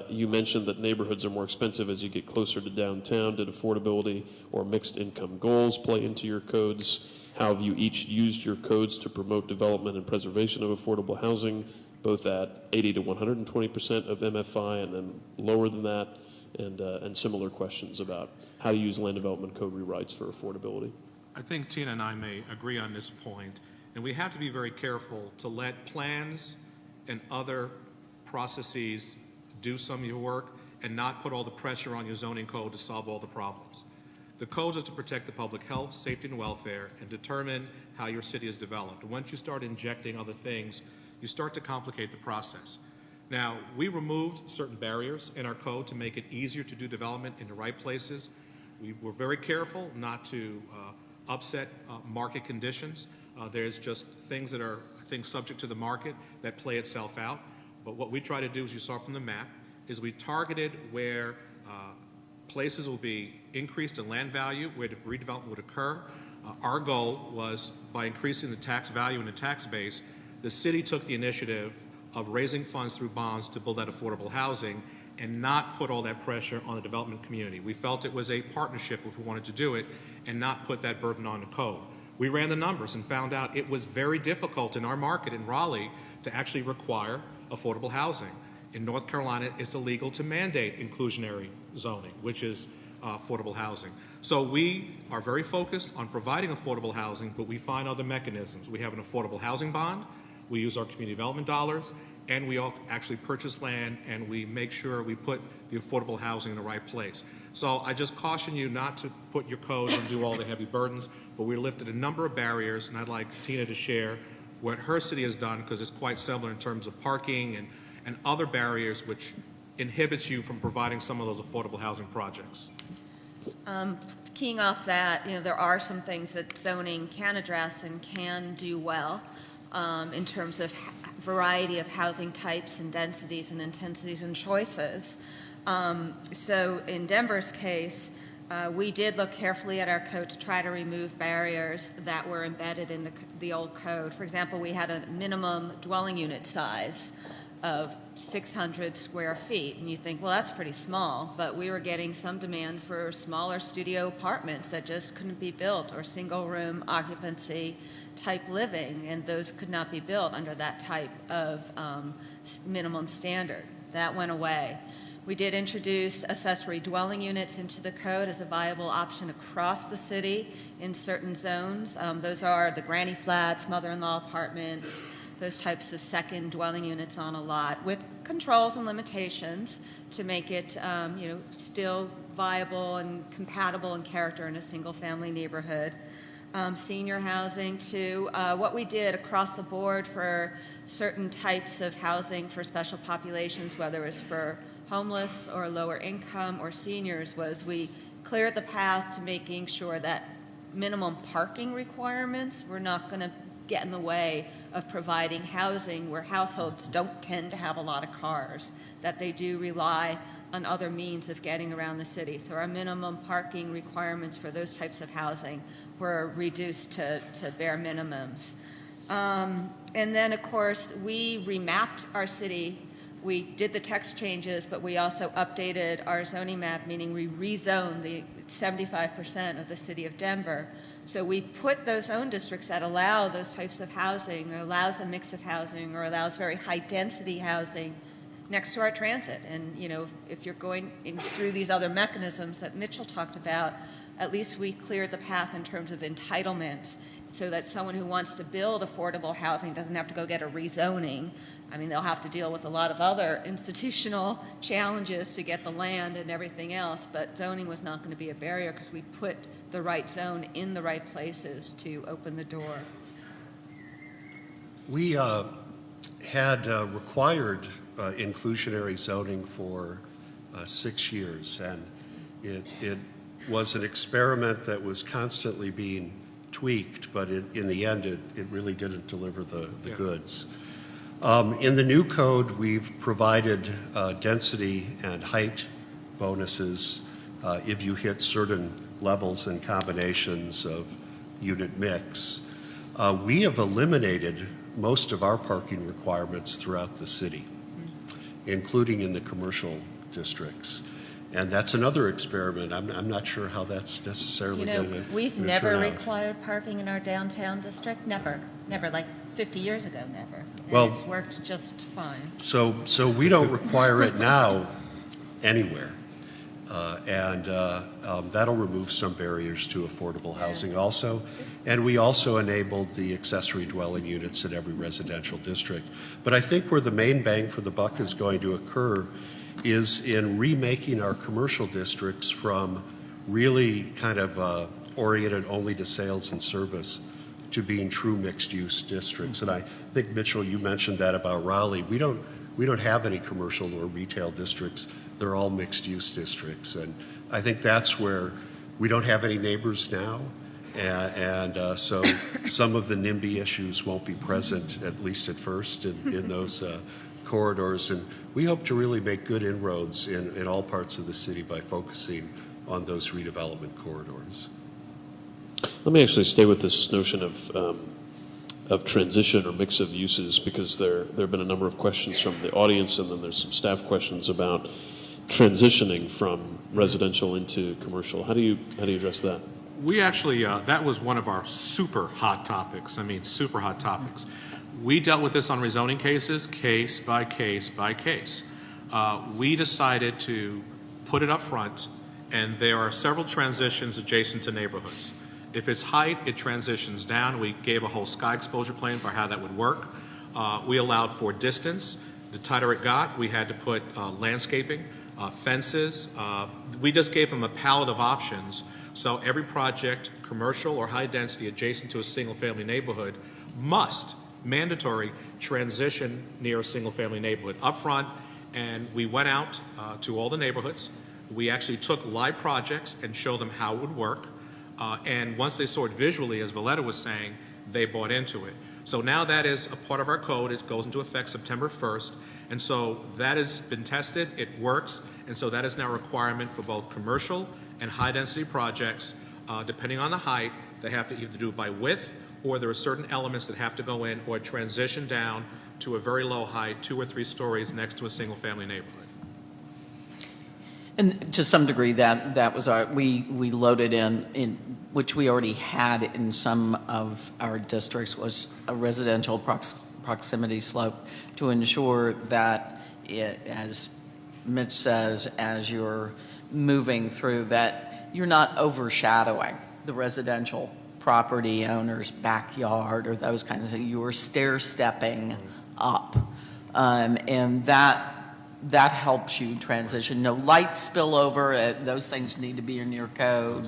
You mentioned that neighborhoods are more expensive as you get closer to downtown. Did affordability or mixed income goals play into your codes? How have you each used your codes to promote development and preservation of affordable housing, both at 80 to 120% of MFI and then lower than that? And similar questions about how to use land development code rewrites for affordability. I think Tina and I may agree on this point, and we have to be very careful to let plans and other processes do some of your work and not put all the pressure on your zoning code to solve all the problems. The code is to protect the public health, safety, and welfare and determine how your city is developed. Once you start injecting other things, you start to complicate the process. Now, we removed certain barriers in our code to make it easier to do development in the right places. We were very careful not to upset market conditions. There's just things that are, I think, subject to the market that play itself out. But what we try to do, as you saw from the map, is we targeted where places will be increased in land value, where the redevelopment would occur. Our goal was, by increasing the tax value and the tax base, the city took the initiative of raising funds through bonds to build that affordable housing and not put all that pressure on the development community. We felt it was a partnership if we wanted to do it and not put that burden on the code. We ran the numbers and found out it was very difficult in our market in Raleigh to actually require affordable housing. In North Carolina, it's illegal to mandate inclusionary zoning, which is affordable housing. So we are very focused on providing affordable housing, but we find other mechanisms. We have an affordable housing bond. We use our community development dollars, and we all actually purchase land, and we make sure we put the affordable housing in the right place. So I just caution you not to put your codes and do all the heavy burdens, but we lifted a number of barriers, and I'd like Tina to share what her city has done, because it's quite similar in terms of parking and other barriers which inhibits you from providing some of those affordable housing projects. Keying off that, there are some things that zoning can address and can do well. In terms of variety of housing types and densities and intensities and choices. So in Denver's case, we did look carefully at our code to try to remove barriers that were embedded in the old code. For example, we had a minimum dwelling unit size of 600 square feet, and you think, well, that's pretty small, but we were getting some demand for smaller studio apartments that just couldn't be built, or single room occupancy type living, and those could not be built under that type of minimum standard. That went away. We did introduce accessory dwelling units into the code as a viable option across the city in certain zones. Those are the granny flats, mother-in-law apartments, those types of second dwelling units on a lot, with controls and limitations to make it still viable and compatible in character in a single-family neighborhood. Senior housing too. What we did across the board for certain types of housing for special populations, whether it's for homeless or lower income or seniors, was we cleared the path to making sure that minimum parking requirements were not going to get in the way of providing housing where households don't tend to have a lot of cars, that they do rely on other means of getting around the city. So our minimum parking requirements for those types of housing were reduced to bare minimums. And then, of course, we remapped our city. We did the text changes, but we also updated our zoning map, meaning we rezoned the 75% of the city of Denver. So we put those zone districts that allow those types of housing, or allows a mix of housing, or allows very high density housing next to our transit. And if you're going through these other mechanisms that Mitchell talked about, at least we cleared the path in terms of entitlements, so that someone who wants to build affordable housing doesn't have to go get a rezoning. I mean, they'll have to deal with a lot of other institutional challenges to get the land and everything else, but zoning was not going to be a barrier because we put the right zone in the right places to open the door. We had required inclusionary zoning for 6 years, and it was an experiment that was constantly being tweaked, but in the end, it really didn't deliver the goods. In the new code, we've provided density and height bonuses if you hit certain levels and combinations of unit mix. We have eliminated most of our parking requirements throughout the city, including in the commercial districts. And that's another experiment. I'm not sure how that's necessarily going to we've never required parking in our downtown district. Never. Like 50 years ago, never. And well, it's worked just fine. So we don't require it now anywhere. That'll remove some barriers to affordable housing also. And we also enabled the accessory dwelling units in every residential district. But I think where the main bang for the buck is going to occur is in remaking our commercial districts from really kind of oriented only to sales and service to being true mixed-use districts. And I think, Mitchell, you mentioned that about Raleigh. We don't have any commercial or retail districts. They're all mixed-use districts. And I think that's where we don't have any neighbors now. So some of the NIMBY issues won't be present, at least at first, in those corridors. And we hope to really make good inroads in all parts of the city by focusing on those redevelopment corridors. Let me actually stay with this notion of transition or mix of uses, because there have been a number of questions from the audience, and then there's some staff questions about transitioning from residential into commercial. How do you address that? We actually, that was one of our super hot topics. I mean, super hot topics. We dealt with this on rezoning cases, case by case by case. We decided to put it up front, and there are several transitions adjacent to neighborhoods. If it's height, it transitions down. We gave a whole sky exposure plan for how that would work. We allowed for distance. The tighter it got, we had to put landscaping, fences. We just gave them a palette of options. So every project, commercial or high density adjacent to a single family neighborhood, must, mandatory, transition near a single family neighborhood up front. And we went out to all the neighborhoods. We actually took live projects and showed them how it would work. And once they saw it visually, as Valletta was saying, they bought into it. So now that is a part of our code. It goes into effect September 1st. And so that has been tested. It works. And so that is now a requirement for both commercial and high-density projects. Depending on the height, they have to either do it by width, or there are certain elements that have to go in or transition down to a very low height, 2 or 3 stories next to a single-family neighborhood. And to some degree, that was we loaded in which we already had in some of our districts, was a residential proximity slope to ensure that it, as Mitch says, as you're moving through, that you're not overshadowing the residential property owner's backyard or those kinds of things. You are stair-stepping up, and that helps you transition. No light spillover. Those things need to be in your code.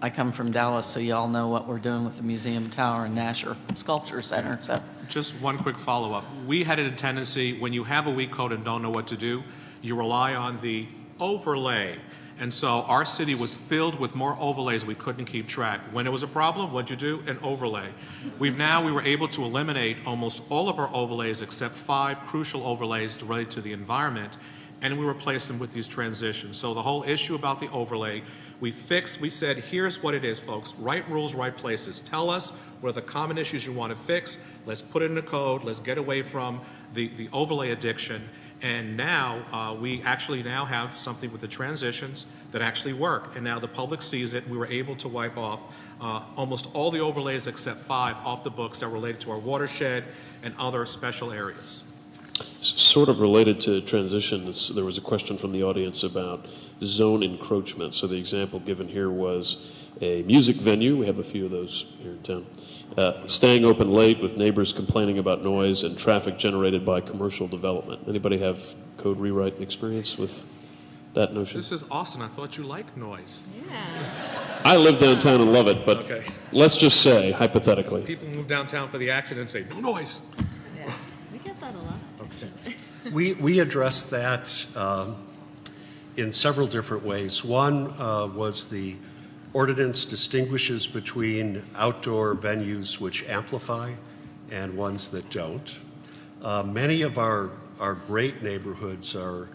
I come from Dallas, so y'all know what we're doing with the Museum Tower and Nasher Sculpture Center. So, just one quick follow-up. We had a tendency, when you have a weak code and don't know what to do, you rely on the overlay. And so our city was filled with more overlays we couldn't keep track. When it was a problem, what'd you do? An overlay. We were able to eliminate almost all of our overlays except 5 crucial overlays related to the environment, and we replaced them with these transitions. So the whole issue about the overlay, we said, here's what it is, folks. Right rules, right places. Tell us what are the common issues you want to fix. Let's put it in the code. Let's get away from the overlay addiction. And now we actually now have something with the transitions that actually work. And now the public sees it. We were able to wipe off almost all the overlays except 5 off the books that related to our watershed and other special areas. Sort of related to transitions, there was a question from the audience about zone encroachment. So the example given here was a music venue. We have a few of those here in town. Staying open late with neighbors complaining about noise and traffic generated by commercial development. Anybody have code rewrite experience with that notion? This is Austin. I thought you liked noise. Yeah. I live downtown and love it, but okay. Let's just say, hypothetically. People move downtown for the action and say, no noise. Yeah. We get that a lot. Okay. We addressed that in several different ways. One was the ordinance distinguishes between outdoor venues which amplify and ones that don't. Many of our great neighborhoods are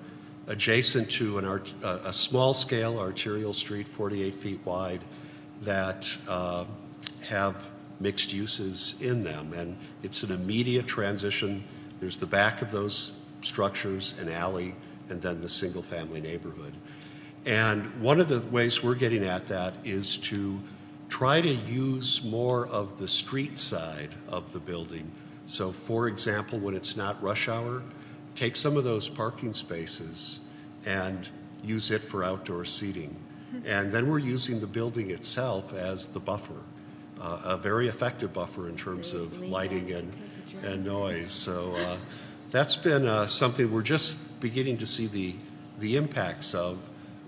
adjacent to a small-scale arterial street, 48 feet wide, that have mixed uses in them. And it's an immediate transition. There's the back of those structures, an alley, and then the single-family neighborhood. And one of the ways we're getting at that is to try to use more of the street side of the building. So, for example, when it's not rush hour, take some of those parking spaces and use it for outdoor seating. And then we're using the building itself as the buffer, a very effective buffer in terms of lighting and noise. So that's been something we're just beginning to see the impacts of,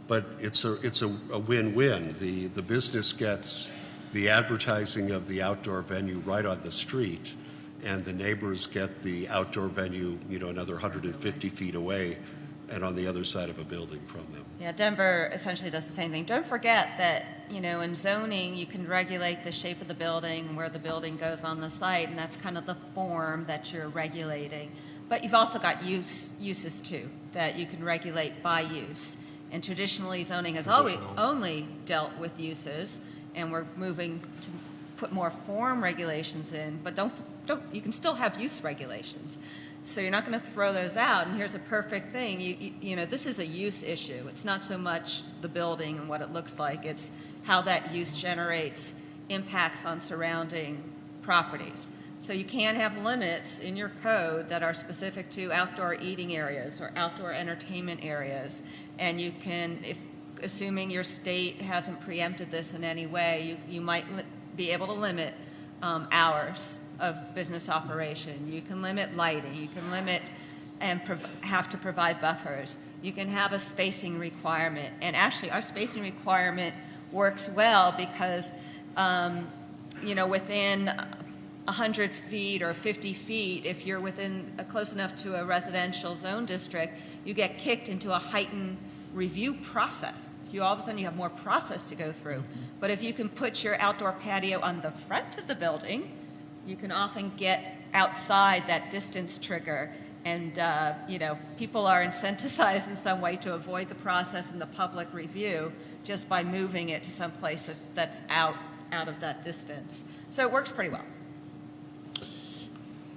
but it's a win-win. The business gets the advertising of the outdoor venue right on the street, and the neighbors get the outdoor venue, another 150 feet away and on the other side of a building from them. Yeah, Denver essentially does the same thing. Don't forget that, in zoning, you can regulate the shape of the building, where the building goes on the site, and that's kind of the form that you're regulating. But you've also got uses too, that you can regulate by use. And traditionally, zoning has always only dealt with uses, and we're moving to put more form regulations in, but you can still have use regulations. So you're not going to throw those out. And here's a perfect thing. This is a use issue. It's not so much the building and what it looks like. It's how that use generates impacts on surrounding properties. So you can have limits in your code that are specific to outdoor eating areas or outdoor entertainment areas. And you can, assuming your state hasn't preempted this in any way, you might be able to limit hours of business operation. You can limit lighting. You can limit and have to provide buffers. You can have a spacing requirement. And actually, our spacing requirement works well because, within 100 feet or 50 feet, if you're close enough to a residential zone district, you get kicked into a heightened review process. So all of a sudden you have more process to go through. But if you can put your outdoor patio on the front of the building, you can often get outside that distance trigger. And, people are incentivized in some way to avoid the process and the public review just by moving it to some place that's out of that distance. So it works pretty well.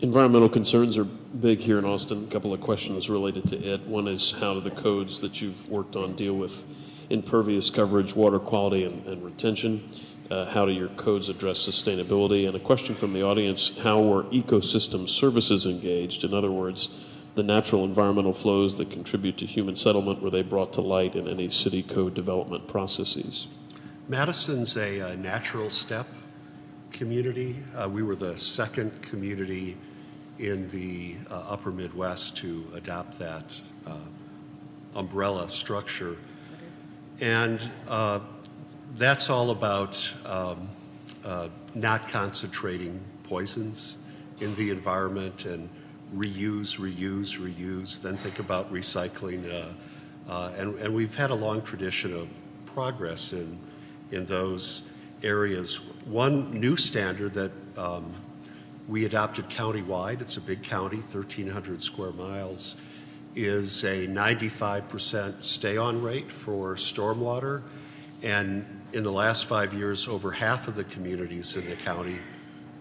Environmental concerns are big here in Austin. A couple of questions related to it. One is, how do the codes that you've worked on deal with impervious coverage, water quality, and retention? How do your codes address sustainability? And a question from the audience, how were ecosystem services engaged? In other words, the natural environmental flows that contribute to human settlement, were they brought to light in any city code development processes? Madison's a natural step community. We were the second community in the upper Midwest to adopt that umbrella structure. And that's all about not concentrating poisons in the environment, and reuse, then think about recycling. And we've had a long tradition of progress in those areas. One new standard that we adopted countywide, it's a big county, 1,300 square miles, is a 95% stay-on rate for stormwater. And in the last 5 years, over half of the communities in the county,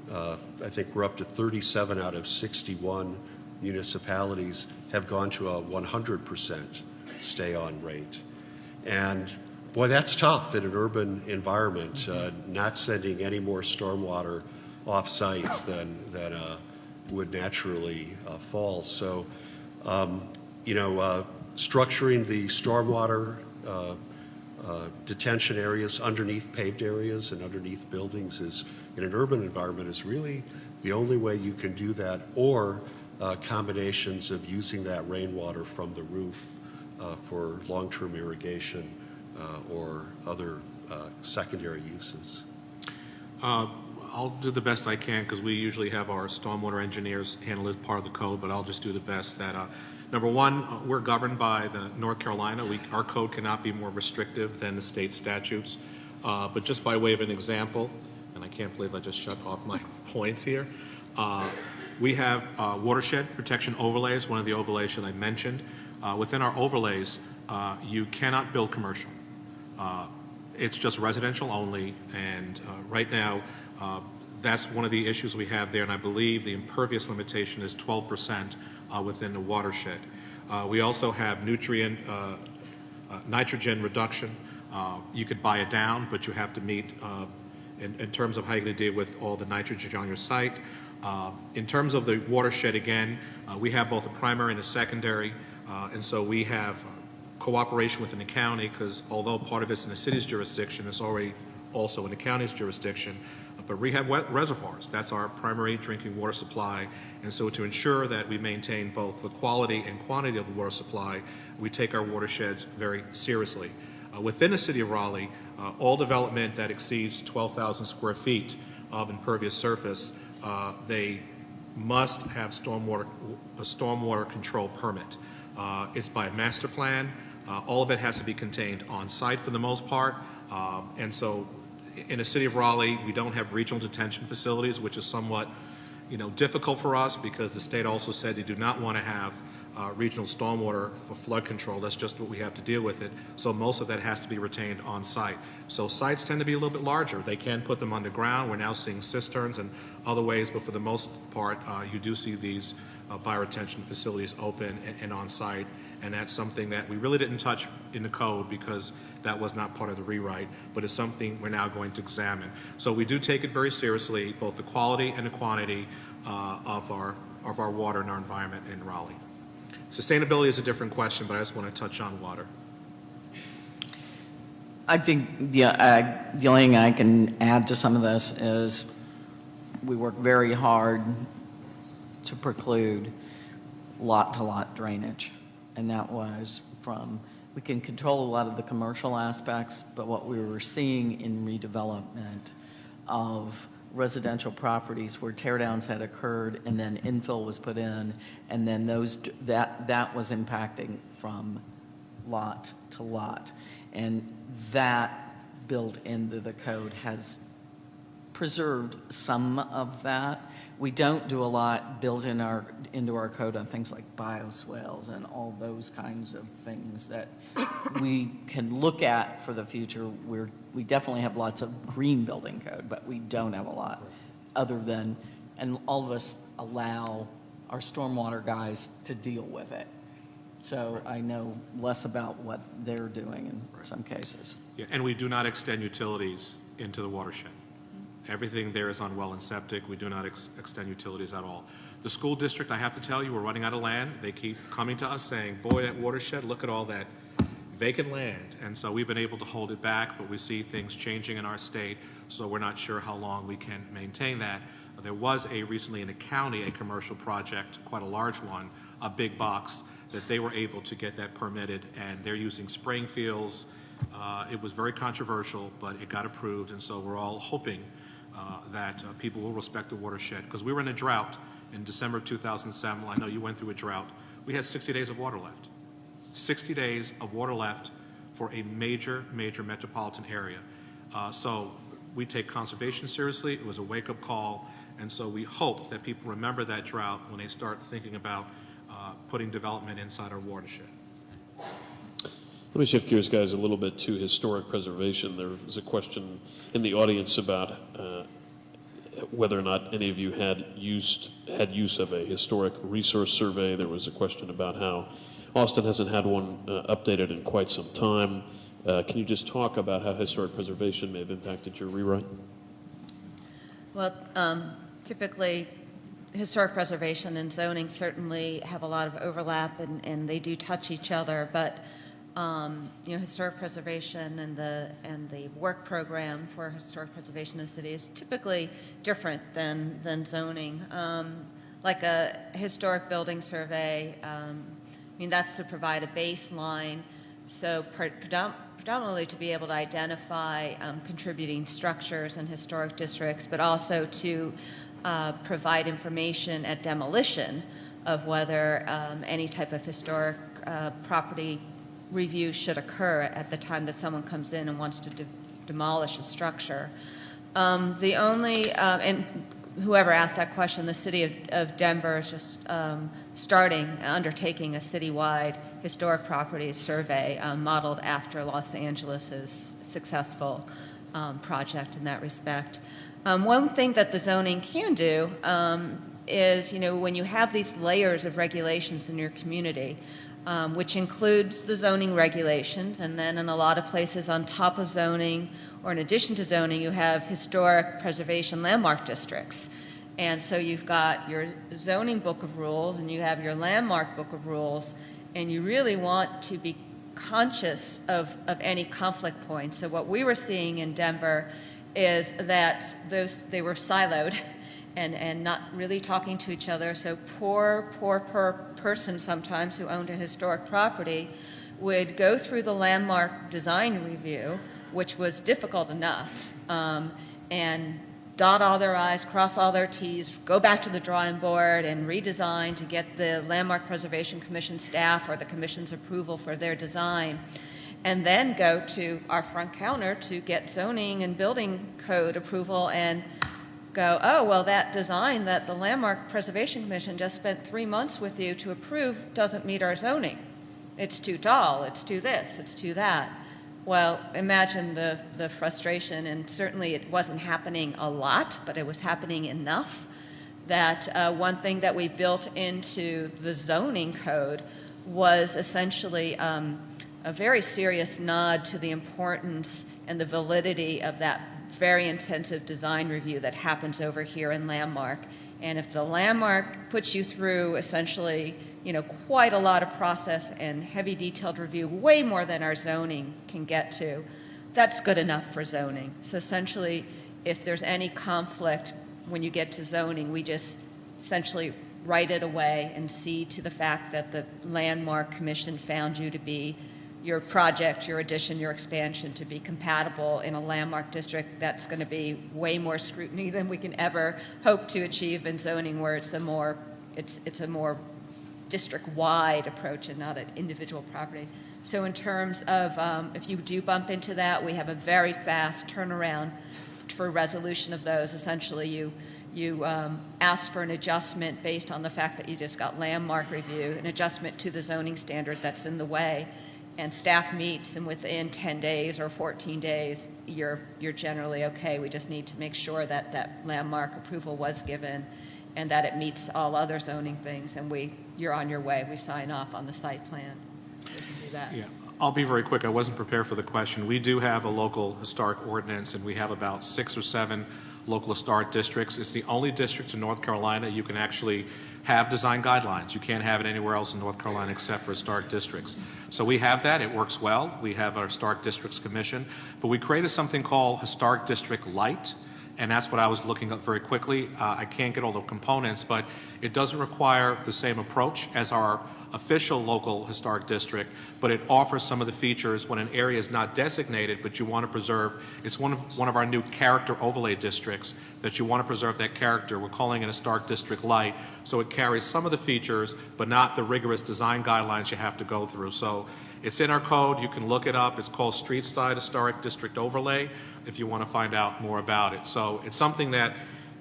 I think we're up to 37 out of 61 municipalities, have gone to a 100% stay-on rate. And boy, that's tough in an urban environment, not sending any more stormwater off-site than would naturally fall. So, structuring the stormwater detention areas underneath paved areas and underneath buildings is, in an urban environment, is really the only way you can do that, or combinations of using that rainwater from the roof for long-term irrigation or other secondary uses. I'll do the best I can, because we usually have our stormwater engineers handle it part of the code, but I'll just do the best. That number one, we're governed by the North Carolina. Our code cannot be more restrictive than the state statutes. But just by way of an example, and I can't believe I just shut off my points here, we have watershed protection overlays, one of the overlays that I mentioned. Within our overlays, you cannot build commercial. It's just residential only, and right now, that's one of the issues we have there, and I believe the impervious limitation is 12% within the watershed. We also have nitrogen reduction. You could buy it down, but you have to meet in terms of how you're going to deal with all the nitrogen on your site. In terms of the watershed, again, we have both a primary and a secondary, and so we have cooperation within the county, because although part of it's in the city's jurisdiction, it's already also in the county's jurisdiction. But we have reservoirs. That's our primary drinking water supply. And so to ensure that we maintain both the quality and quantity of the water supply, we take our watersheds very seriously. Within the city of Raleigh, all development that exceeds 12,000 square feet of impervious surface, they must have a stormwater control permit. It's by a master plan. All of it has to be contained on site for the most part. And so in the city of Raleigh, we don't have regional detention facilities, which is somewhat, difficult for us, because the state also said they do not want to have regional stormwater for flood control. That's just what we have to deal with it. So most of that has to be retained on site. So sites tend to be a little bit larger. They can put them underground. We're now seeing cisterns and other ways, but for the most part, you do see these bioretention facilities open and on site. And that's something that we really didn't touch in the code because that was not part of the rewrite, but it's something we're now going to examine. So we do take it very seriously, both the quality and the quantity of our water and our environment in Raleigh. Sustainability is a different question, but I just want to touch on water. I think the only thing I can add to some of this is we work very hard to preclude lot-to-lot drainage. And that was we can control a lot of the commercial aspects, but what we were seeing in redevelopment of residential properties where teardowns had occurred and then infill was put in, and then that was impacting from lot to lot. And that built into the code has preserved some of that. We don't do a lot built into our code on things like bioswales and all those kinds of things that we can look at for the future. We definitely have lots of green building code, but we don't have a lot other than, and all of us allow our stormwater guys to deal with it. So I know less about what they're doing in some cases. Yeah, and we do not extend utilities into the watershed. Everything there is on well and septic. We do not extend utilities at all. The school district, I have to tell you, we're running out of land. They keep coming to us saying, boy, that watershed, look at all that vacant land. And so we've been able to hold it back, but we see things changing in our state, so we're not sure how long we can maintain that. There was recently in the county, a commercial project, quite a large one, a big box, that they were able to get that permitted, and they're using spraying fields. It was very controversial, but it got approved, and so we're all hoping that people will respect the watershed, because we were in a drought in December of 2007. I know you went through a drought. We had 60 days of water left. 60 days of water left for a major metropolitan area. So we take conservation seriously. It was a wake-up call, and so we hope that people remember that drought when they start thinking about putting development inside our watershed. Let me shift gears, guys, a little bit to historic preservation. There was a question in the audience about whether or not any of you had use of a historic resource survey. There was a question about how Austin hasn't had one updated in quite some time. Can you just talk about how historic preservation may have impacted your rewrite? Well, typically, historic preservation and zoning certainly have a lot of overlap, and they do touch each other, but historic preservation and the work program for historic preservation in the city is typically different than zoning. Like a historic building survey, that's to provide a baseline, so predominantly to be able to identify contributing structures in historic districts, but also to provide information at demolition of whether any type of historic property review should occur at the time that someone comes in and wants to demolish a structure. The only, and whoever asked that question, the city of Denver is just undertaking a citywide historic properties survey modeled after Los Angeles's successful project in that respect. One thing that the zoning can do is, when you have these layers of regulations in your community, which includes the zoning regulations, and then in a lot of places on top of zoning or in addition to zoning, you have historic preservation landmark districts. And so you've got your zoning book of rules and you have your landmark book of rules, and you really want to be conscious of any conflict points. So what we were seeing in Denver is that they were siloed and not really talking to each other. So poor person sometimes who owned a historic property would go through the landmark design review, which was difficult enough, and dot all their I's, cross all their T's, go back to the drawing board and redesign to get the Landmark Preservation Commission staff or the commission's approval for their design, and then go to our front counter to get zoning and building code approval and go, oh, well, that design that the Landmark Preservation Commission just spent 3 months with you to approve doesn't meet our zoning. It's too tall, it's too this, it's too that. Well, imagine the frustration, and certainly it wasn't happening a lot, but it was happening enough that one thing that we built into the zoning code was essentially a very serious nod to the importance and the validity of that very intensive design review that happens over here in Landmark. And if the Landmark puts you through essentially, quite a lot of process and heavy detailed review, way more than our zoning can get to, that's good enough for zoning. So essentially, if there's any conflict when you get to zoning, we just essentially write it away and see to the fact that the Landmark Commission found you to be your project, your addition, your expansion to be compatible in a landmark district. That's going to be way more scrutiny than we can ever hope to achieve in zoning, where it's a more district-wide approach and not an individual property. So in terms of if you do bump into that, we have a very fast turnaround for resolution of those. Essentially, you ask for an adjustment based on the fact that you just got landmark review, an adjustment to the zoning standard that's in the way, and staff meets, and within 10 days or 14 days, you're generally okay. We just need to make sure that that landmark approval was given and that it meets all other zoning things, and you're on your way. We sign off on the site plan. We can do that. Yeah, I'll be very quick. I wasn't prepared for the question. We do have a local historic ordinance, and we have about 6 or 7 local historic districts. It's the only district in North Carolina you can actually have design guidelines. You can't have it anywhere else in North Carolina except for historic districts. So we have that. It works well. We have our Historic Districts Commission. But we created something called Historic District Light, and that's what I was looking up very quickly. I can't get all the components, but it doesn't require the same approach as our official local historic district, but it offers some of the features when an area is not designated, but you want to preserve. It's one of our new character overlay districts that you want to preserve that character. We're calling it Historic District Light, so it carries some of the features, but not the rigorous design guidelines you have to go through. So it's in our code. You can look it up. It's called Street Side Historic District Overlay if you want to find out more about it. So it's something that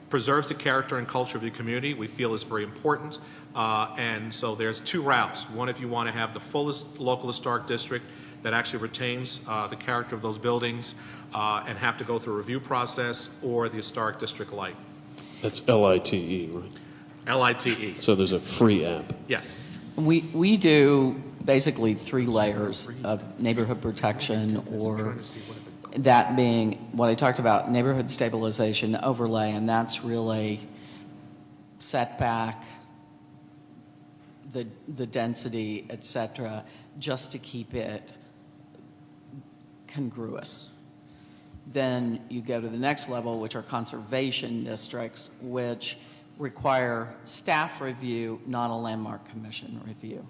preserves the character and culture of the community. We feel is very important. And so there's 2 routes. One, if you want to have the fullest local historic district that actually retains the character of those buildings and have to go through a review process, or the Historic District Light. That's LITE, right? LITE. So there's a free app. Yes. We do basically 3 layers of neighborhood protection, or that being what I talked about, neighborhood stabilization overlay, and that's really setback, the density, et cetera, just to keep it congruous. Then you go to the next level, which are conservation districts, which require staff review, not a landmark commission review.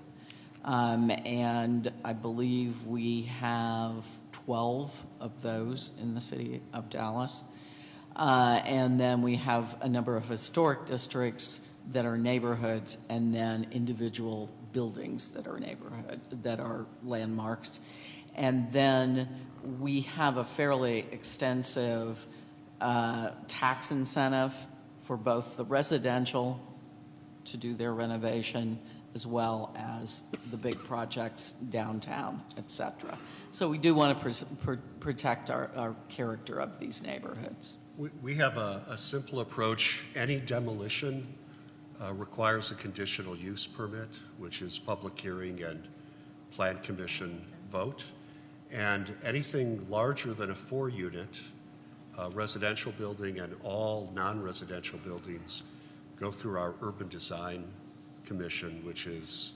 And I believe we have 12 of those in the city of Dallas. And then we have a number of historic districts that are neighborhoods, and then individual buildings that are neighborhood, that are landmarks. And then we have a fairly extensive tax incentive for both the residential to do their renovation as well as the big projects downtown, et cetera. So we do want to protect our character of these neighborhoods. We have a simple approach. Any demolition requires a conditional use permit, which is public hearing and plan commission vote. And anything larger than a 4-unit residential building and all non-residential buildings go through our urban design commission, which is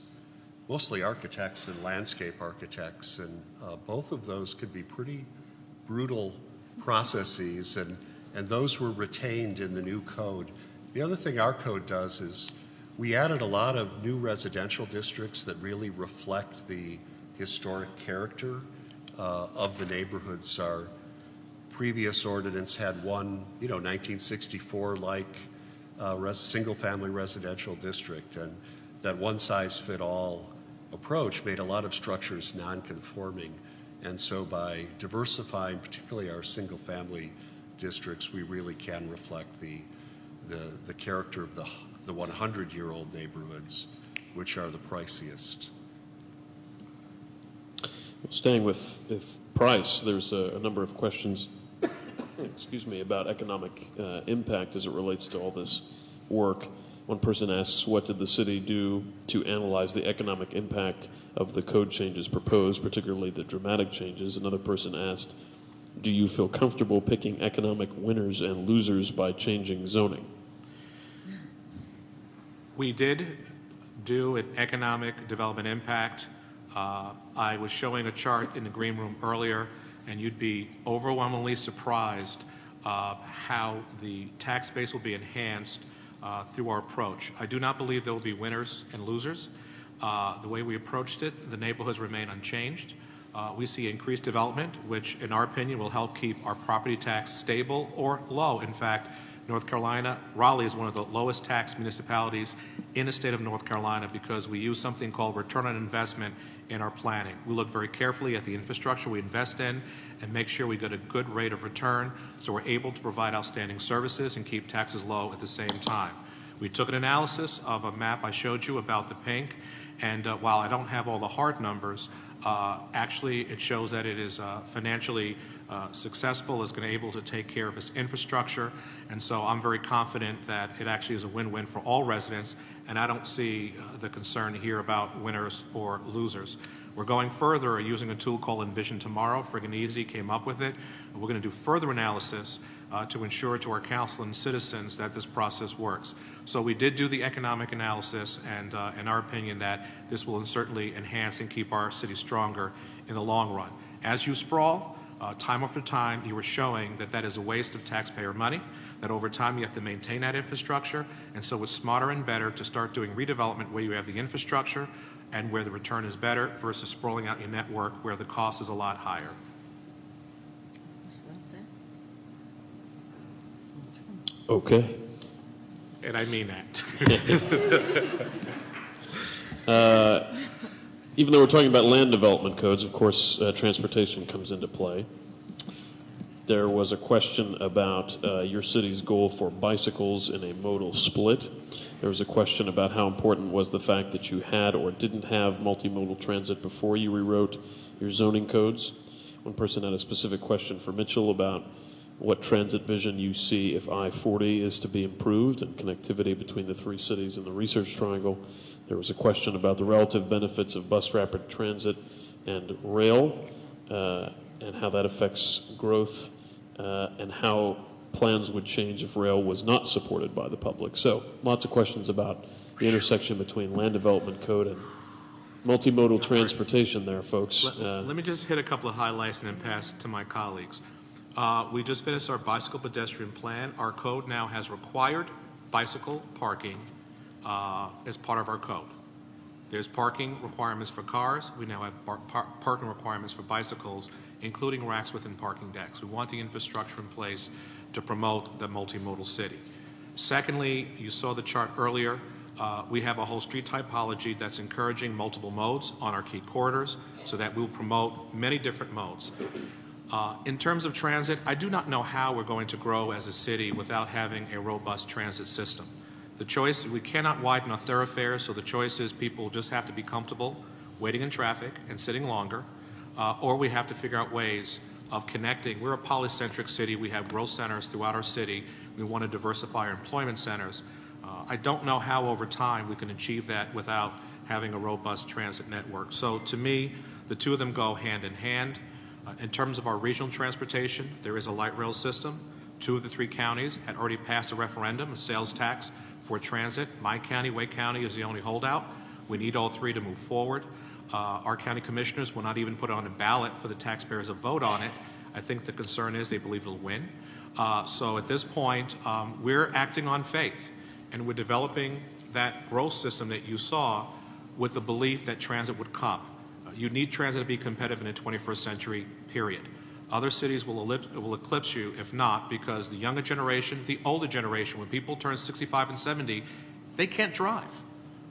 mostly architects and landscape architects, and both of those could be pretty brutal processes, and those were retained in the new code. The other thing our code does is we added a lot of new residential districts that really reflect the historic character of the neighborhoods. Our previous ordinance had one, 1964-like single-family residential district, and that one-size-fit-all approach made a lot of structures non-conforming. And so by diversifying, particularly our single-family districts, we really can reflect the character of the 100-year-old neighborhoods, which are the priciest. Staying with price, there's a number of questions excuse me, about economic impact as it relates to all this work. One person asks, what did the city do to analyze the economic impact of the code changes proposed, particularly the dramatic changes? Another person asked, do you feel comfortable picking economic winners and losers by changing zoning? We did do an economic development impact. I was showing a chart in the green room earlier, and you'd be overwhelmingly surprised how the tax base will be enhanced through our approach. I do not believe there will be winners and losers. The way we approached it, the neighborhoods remain unchanged. We see increased development, which in our opinion will help keep our property tax stable or low. In fact, North Carolina, Raleigh is one of the lowest tax municipalities in the state of North Carolina because we use something called return on investment in our planning. We look very carefully at the infrastructure we invest in and make sure we get a good rate of return so we're able to provide outstanding services and keep taxes low at the same time. We took an analysis of a map I showed you about the pink, and while I don't have all the hard numbers, actually it shows that it is financially successful, is going to be able to take care of its infrastructure, and so I'm very confident that it actually is a win-win for all residents, and I don't see the concern here about winners or losers. We're going further using a tool called Envision Tomorrow. Friggin' Easy came up with it. We're going to do further analysis to ensure to our council and citizens that this process works. So we did do the economic analysis, and in our opinion that this will certainly enhance and keep our city stronger in the long run. As you sprawl, time after time, you were showing that that is a waste of taxpayer money, that over time you have to maintain that infrastructure, and so it's smarter and better to start doing redevelopment where you have the infrastructure and where the return is better versus sprawling out your network where the cost is a lot higher. Okay. And I mean that. Even though we're talking about land development codes, of course, transportation comes into play. There was a question about your city's goal for bicycles in a modal split. There was a question about how important was the fact that you had or didn't have multimodal transit before you rewrote your zoning codes. One person had a specific question for Mitchell about what transit vision you see if I-40 is to be improved and connectivity between the three cities in the Research Triangle. There was a question about the relative benefits of bus rapid transit and rail and how that affects growth and how plans would change if rail was not supported by the public. So lots of questions about the intersection between land development code and multimodal transportation there, folks. Let me just hit a couple of highlights and then pass to my colleagues. We just finished our bicycle pedestrian plan. Our code now has required bicycle parking as part of our code. There's parking requirements for cars. We now have parking requirements for bicycles, including racks within parking decks. We want the infrastructure in place to promote the multimodal city. Secondly, you saw the chart earlier. We have a whole street typology that's encouraging multiple modes on our key corridors so that we'll promote many different modes. In terms of transit, I do not know how we're going to grow as a city without having a robust transit system. The choice, we cannot widen our thoroughfares, so the choice is people just have to be comfortable waiting in traffic and sitting longer, or we have to figure out ways of connecting. We're a polycentric city. We have growth centers throughout our city. We want to diversify our employment centers. I don't know how over time we can achieve that without having a robust transit network. So to me, the two of them go hand in hand. In terms of our regional transportation, there is a light rail system. 2 of the 3 counties had already passed a referendum, a sales tax for transit. My county, Wake County, is the only holdout. We need all 3 to move forward. Our county commissioners will not even put it on a ballot for the taxpayers to vote on it. I think the concern is they believe it'll win. So at this point, we're acting on faith, and we're developing that growth system that you saw with the belief that transit would come. You need transit to be competitive in the 21st century, period. Other cities will eclipse you if not, because the younger generation, the older generation, when people turn 65 and 70, they can't drive.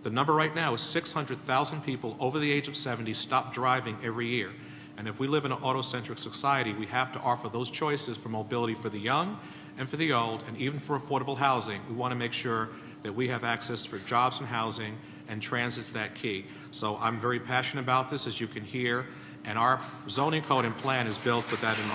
The number right now is 600,000 people over the age of 70 stop driving every year. And if we live in an auto-centric society, we have to offer those choices for mobility for the young and for the old, and even for affordable housing. We want to make sure that we have access for jobs and housing, and transit's that key. So I'm very passionate about this, as you can hear, and our zoning code and plan is built with that in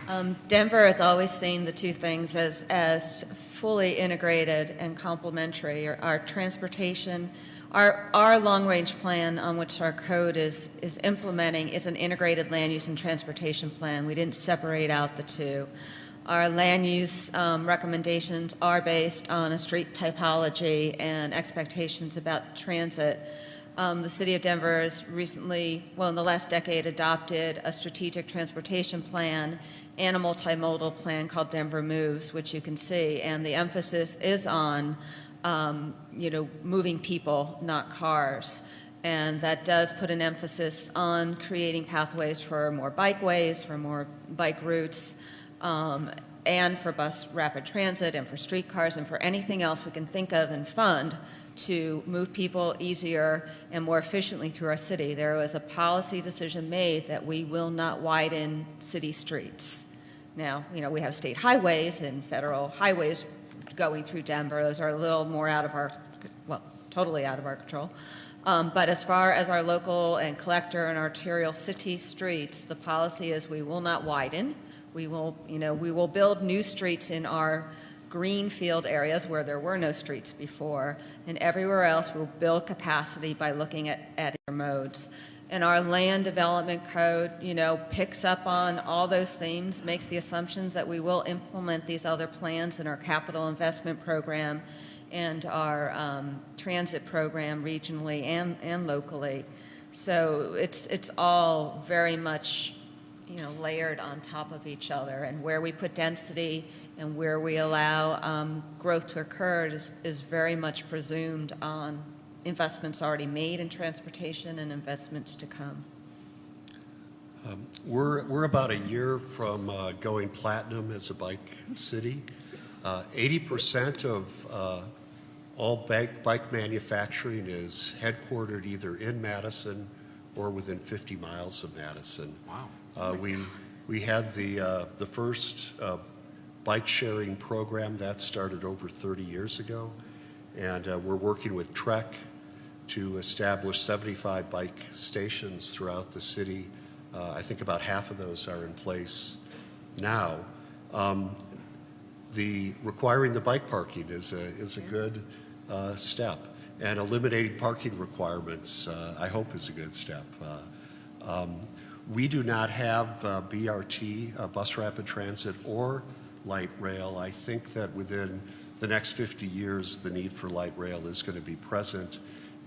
mind. Denver has always seen the two things as fully integrated and complementary. Our transportation, our long-range plan on which our code is implementing is an integrated land use and transportation plan. We didn't separate out the two. Our land use recommendations are based on a street typology and expectations about transit. The City of Denver has recently, in the last decade, adopted a strategic transportation plan and a multimodal plan called Denver Moves, which you can see, and the emphasis is on, moving people, not cars. And that does put an emphasis on creating pathways for more bikeways, for more bike routes, and for bus rapid transit, and for streetcars, and for anything else we can think of and fund to move people easier and more efficiently through our city. There was a policy decision made that we will not widen city streets. Now, we have state highways and federal highways going through Denver. Those are a little more totally out of our control. But as far as our local and collector and arterial city streets, the policy is we will not widen. We will build new streets in our greenfield areas where there were no streets before, and everywhere else we'll build capacity by looking at modes. And our land development code, picks up on all those themes, makes the assumptions that we will implement these other plans in our capital investment program and our transit program regionally and locally. So it's all very much layered on top of each other, and where we put density and where we allow growth to occur is very much presumed on investments already made in transportation and investments to come. We're about a year from going platinum as a bike city. 80% of all bike manufacturing is headquartered either in Madison or within 50 miles of Madison. Wow. We had the first bike sharing program that started over 30 years ago, and we're working with Trek to establish 75 bike stations throughout the city. I think about half of those are in place now. The requiring the bike parking is a good step, and eliminating parking requirements I hope is a good step. We do not have BRT, bus rapid transit, or light rail. I think that within the next 50 years the need for light rail is going to be present,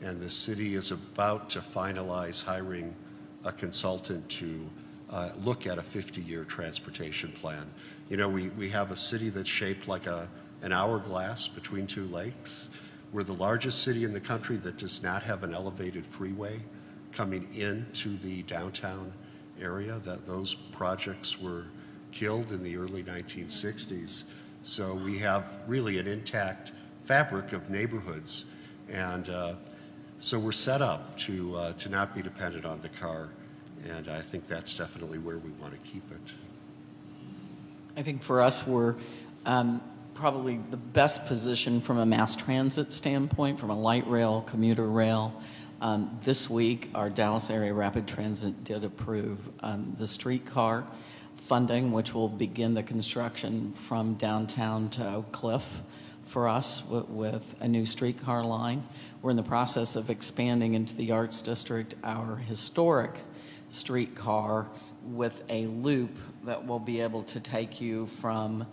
and the city is about to finalize hiring a consultant to look at a 50-year transportation plan. We have a city that's shaped like an hourglass between two lakes. We're the largest city in the country that does not have an elevated freeway coming into the downtown area. Those projects were killed in the early 1960s. So we have really an intact fabric of neighborhoods, and so we're set up to not be dependent on the car And I think that's definitely where we want to keep it. I think for us, we're probably the best position from a mass transit standpoint, from a light rail, commuter rail. This week, our Dallas Area Rapid Transit did approve the streetcar funding, which will begin the construction from downtown to Oak Cliff for us with a new streetcar line. We're in the process of expanding into the Arts District our historic streetcar with a loop that will be able to take you from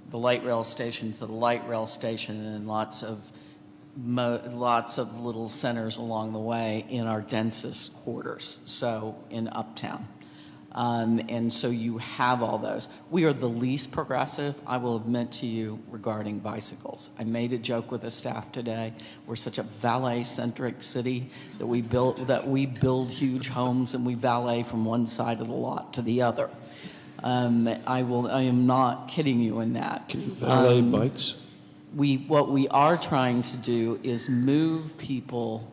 the light rail station to the light rail station, and lots of little centers along the way in our densest quarters, so in Uptown. And so you have all those. We are the least progressive, I will admit to you, regarding bicycles. I made a joke with the staff today. We're such a valet-centric city that we build huge homes and we valet from one side of the lot to the other. I am not kidding you in that. Can you valet bikes? What we are trying to do is move people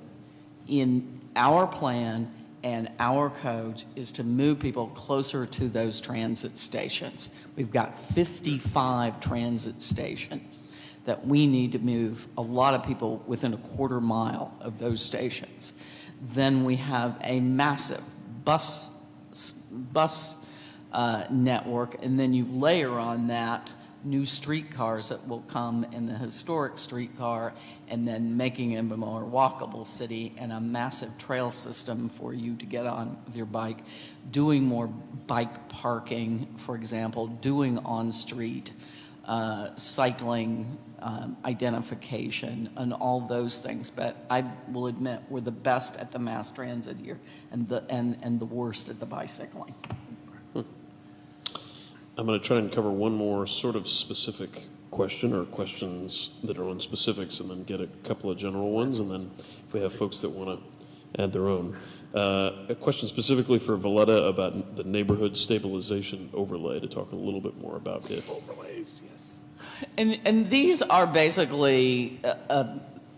in our plan and our codes is to move people closer to those transit stations. We've got 55 transit stations that we need to move a lot of people within a quarter mile of those stations. Then we have a massive bus network, and then you layer on that new streetcars that will come in the historic streetcar, and then making it a more walkable city, and a massive trail system for you to get on with your bike, doing more bike parking, for example, doing on-street cycling identification, and all those things. But I will admit we're the best at the mass transit here, and the worst at the bicycling. I'm going to try and cover one more sort of specific question, or questions that are on specifics, and then get a couple of general ones, and then if we have folks that want to add their own. A question specifically for Valletta about the neighborhood stabilization overlay, to talk a little bit more about it. Overlays, yes. And these are basically,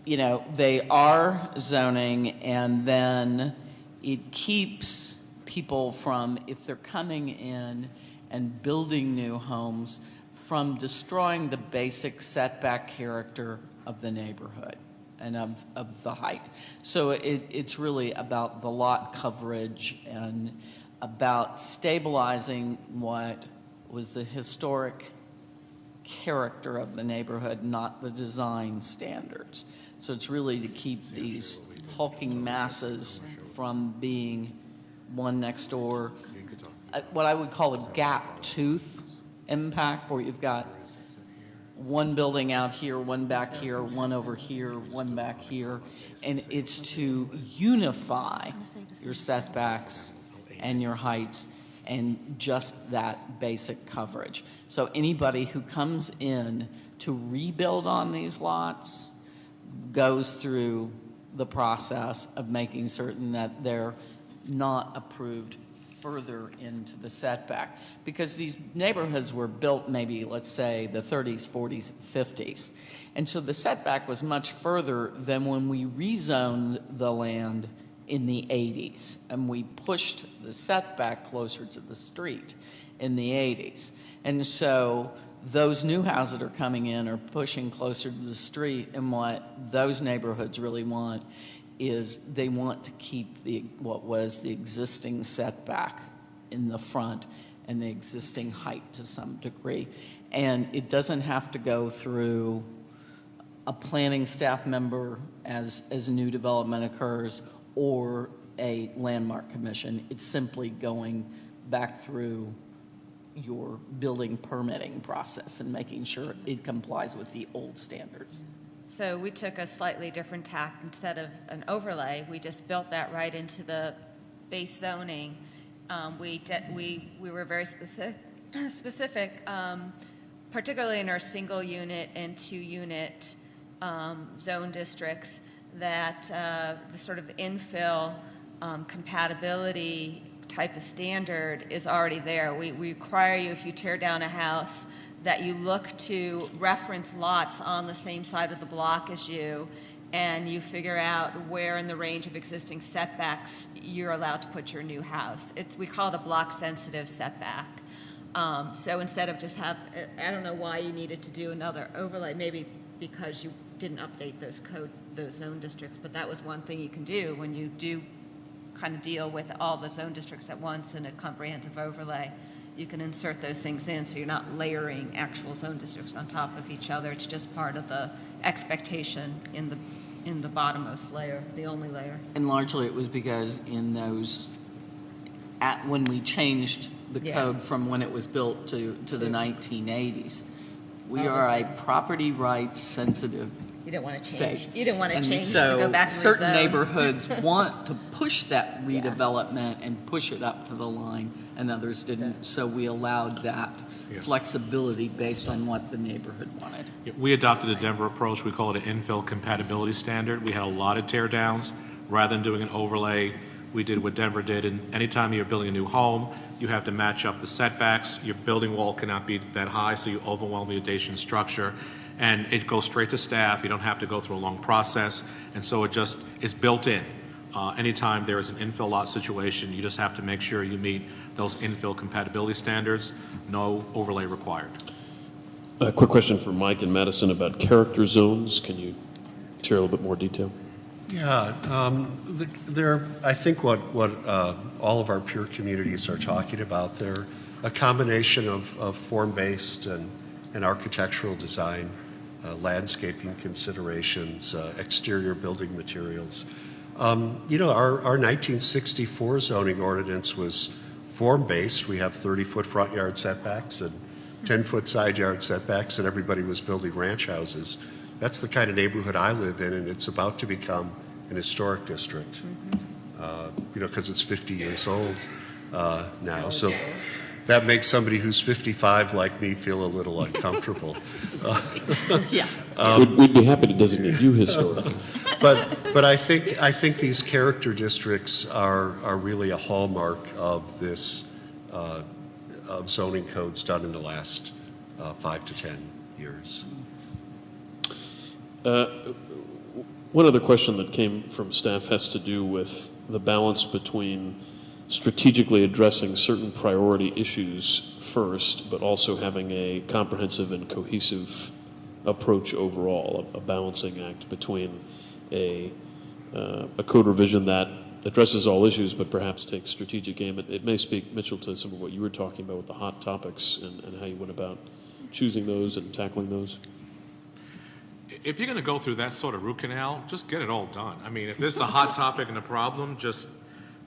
they are zoning, and then it keeps people from, if they're coming in and building new homes, from destroying the basic setback character of the neighborhood and of the height. So it's really about the lot coverage and about stabilizing what was the historic character of the neighborhood, not the design standards. So it's really to keep these hulking masses from being one next door, what I would call a gap tooth impact, where you've got one building out here, one back here, one over here, one back here, and it's to unify your setbacks and your heights and just that basic coverage. So anybody who comes in to rebuild on these lots goes through the process of making certain that they're not approved further into the setback, because these neighborhoods were built maybe, let's say, the 30s, 40s, 50s. And so the setback was much further than when we rezoned the land in the 80s, and we pushed the setback closer to the street in the 80s. And so those new houses that are coming in are pushing closer to the street, and what those neighborhoods really want is they want to keep what was the existing setback in the front and the existing height to some degree. And it doesn't have to go through a planning staff member as a new development occurs, or a landmark commission. It's simply going back through your building permitting process and making sure it complies with the old standards. So we took a slightly different tack. Instead of an overlay, we just built that right into the base zoning. We were very specific, particularly in our single unit and 2 unit zone districts, that the sort of infill compatibility type of standard is already there. We require you, if you tear down a house, that you look to reference lots on the same side of the block as you, and you figure out where in the range of existing setbacks you're allowed to put your new house. We call it a block-sensitive setback. So instead of just I don't know why you needed to do another overlay, maybe because you didn't update those zone districts, but that was one thing you can do when you do kind of deal with all the zone districts at once in a comprehensive overlay. You can insert those things in so you're not layering actual zone districts on top of each other. It's just part of the expectation in the bottommost layer, the only layer. And largely it was because in those, when we changed the code from when it was built to the 1980s, we are a property rights sensitive You didn't want to state. change. You didn't want to change so to go back to certain rezone. neighborhoods want to push that redevelopment and push it up to the line, and others didn't. So we allowed that flexibility based on what the neighborhood wanted. We adopted the Denver approach. We call it an infill compatibility standard. We had a lot of tear downs. Rather than doing an overlay, we did what Denver did. And anytime you're building a new home, you have to match up the setbacks. Your building wall cannot be that high, so you overwhelm the adjacent structure. And it goes straight to staff. You don't have to go through a long process. And so it just is built in. Anytime there is an infill lot situation, you just have to make sure you meet those infill compatibility standards. No overlay required. A quick question for Mike and Madison about character zones. Can you share a little bit more detail? Yeah, I think what all of our peer communities are talking about, they're a combination of form-based and architectural design, landscaping considerations, exterior building materials. You know, our 1964 zoning ordinance was form-based. We have 30-foot front yard setbacks and 10-foot side yard setbacks, and everybody was building ranch houses. That's the kind of neighborhood I live in, and it's about to become an historic district, you know, because it's 50 years old now. So that makes somebody who's 55 like me feel a little uncomfortable. We'd be happy to designate you historic. But I think these character districts are really a hallmark of this of zoning codes done in the last 5 to 10 years. One other question that came from staff has to do with the balance between strategically addressing certain priority issues first, but also having a comprehensive and cohesive approach overall, a balancing act between a code revision that addresses all issues but perhaps takes strategic aim. It may speak, Mitchell, to some of what you were talking about with the hot topics and how you went about choosing those and tackling those. If you're going to go through that sort of root canal, just get it all done. I mean, if there's a hot topic and a problem, just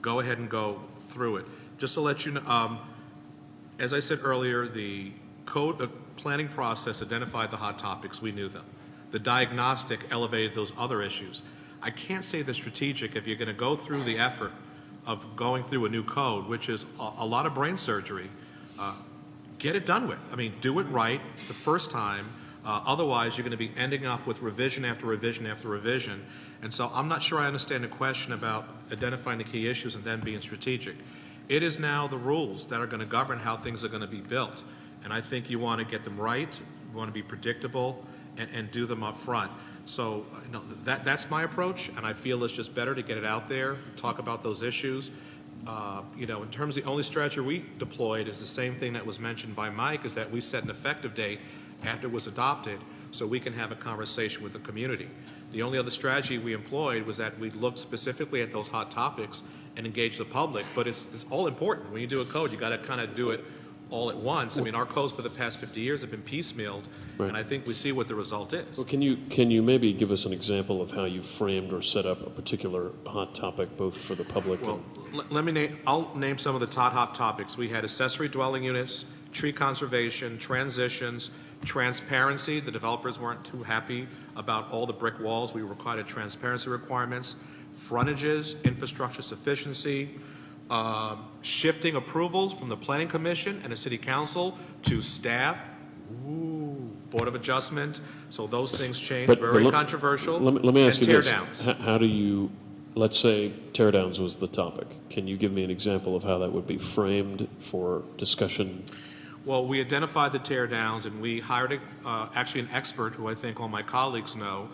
go ahead and go through it. Just to let you know, as I said earlier, the code planning process identified the hot topics. We knew them. The diagnostic elevated those other issues. I can't say the strategic if you're going to go through the effort of going through a new code, which is a lot of brain surgery. Get it done with. I mean, do it right the first time. Otherwise, you're going to be ending up with revision after revision after revision. And so I'm not sure I understand the question about identifying the key issues and then being strategic. It is now the rules that are going to govern how things are going to be built. And I think you want to get them right, you want to be predictable, and do them up front. So you know, that's my approach, and I feel it's just better to get it out there, talk about those issues. You know, in terms of the only strategy we deployed is the same thing that was mentioned by Mike, is that we set an effective date after it was adopted so we can have a conversation with the community. The only other strategy we employed was that we looked specifically at those hot topics and engaged the public, but it's all important. When you do a code, you got to kind of do it all at once. I mean, our codes for the past 50 years have been piecemealed, right, and I think we see what the result is. Well, can you maybe give us an example of how you framed or set up a particular hot topic, both for the public? Well, I'll name some of the hot topics. We had accessory dwelling units, tree conservation, transitions, transparency. The developers weren't too happy about all the brick walls. We required transparency requirements, frontages, infrastructure sufficiency, shifting approvals from the Planning Commission and the City Council to staff, Board of Adjustment. So those things changed, very controversial. Let me ask you this. Tear-downs. How do you, let's say tear-downs was the topic. Can you give me an example of how that would be framed for discussion? Well, we identified the tear-downs, and we hired actually an expert who I think all my colleagues know,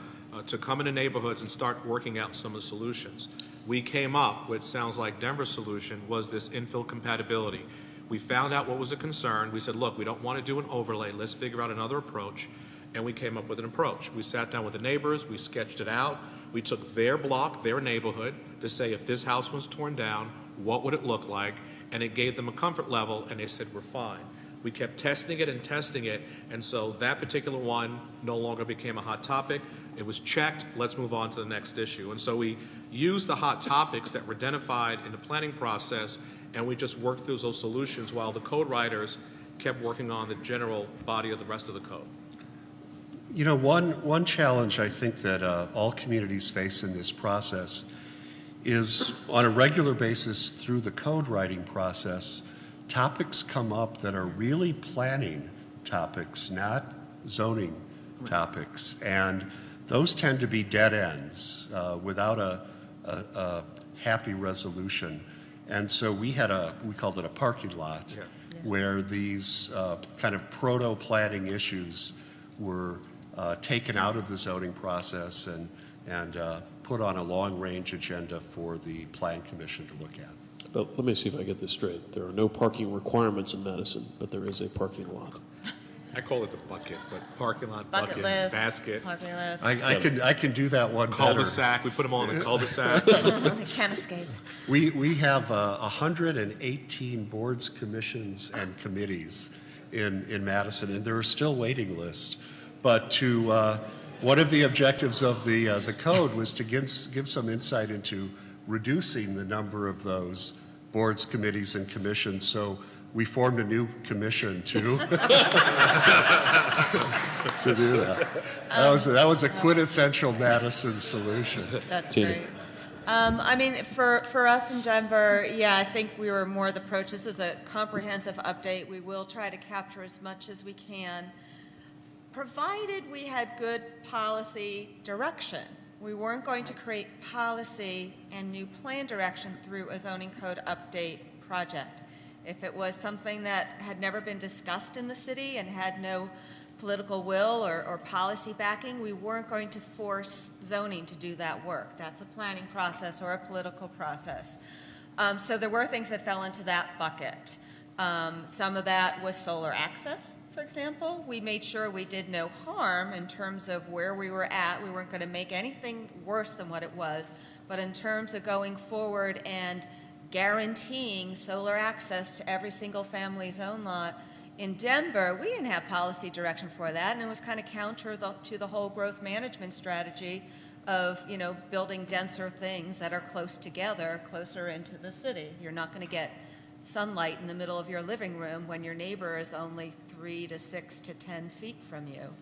to come into neighborhoods and start working out some of the solutions. We came up with, sounds like Denver's solution, was this infill compatibility. We found out what was a concern. We said, look, we don't want to do an overlay. Let's figure out another approach. And we came up with an approach. We sat down with the neighbors. We sketched it out. We took their block, their neighborhood, to say if this house was torn down, what would it look like? And it gave them a comfort level, and they said, we're fine. We kept testing it, and so that particular one no longer became a hot topic. It was checked. Let's move on to the next issue. And so we used the hot topics that were identified in the planning process, and we just worked through those solutions while the code writers kept working on the general body of the rest of the code. You know, one challenge I think that all communities face in this process is on a regular basis through the code writing process, topics come up that are really planning topics, not zoning topics. And those tend to be dead ends without a happy resolution. And so we called it a parking lot, where these kind of proto-planning issues were taken out of the zoning process and put on a long-range agenda for the Plan Commission to look at. But let me see if I get this straight. There are no parking requirements in Madison, but there is a parking lot. I call it the bucket, but parking lot, Bucket list, basket. parking list. I can do that one better. Cul-de-sac. We put them all in the cul-de-sac. They can't escape. We have 118 boards, commissions, and committees in Madison, and there are still waiting lists. But one of the objectives of the code was to give some insight into reducing the number of those boards, committees, and commissions. So we formed a new commission to do that. That was a quintessential Madison solution. That's Tina. great. I mean, for us in Denver, yeah, I think we were more the approach. This is a comprehensive update. We will try to capture as much as we can, provided we had good policy direction. We weren't going to create policy and new plan direction through a zoning code update project. If it was something that had never been discussed in the city and had no political will or policy backing, we weren't going to force zoning to do that work. That's a planning process or a political process. So there were things that fell into that bucket. Some of that was solar access, for example. We made sure we did no harm in terms of where we were at. We weren't going to make anything worse than what it was. But in terms of going forward and guaranteeing solar access to every single family zone lot in Denver, we didn't have policy direction for that, and it was kind of counter to the whole growth management strategy of, you know, building denser things that are close together, closer into the city. You're not going to get sunlight in the middle of your living room when your neighbor is only 3 to 6 to 10 feet from you.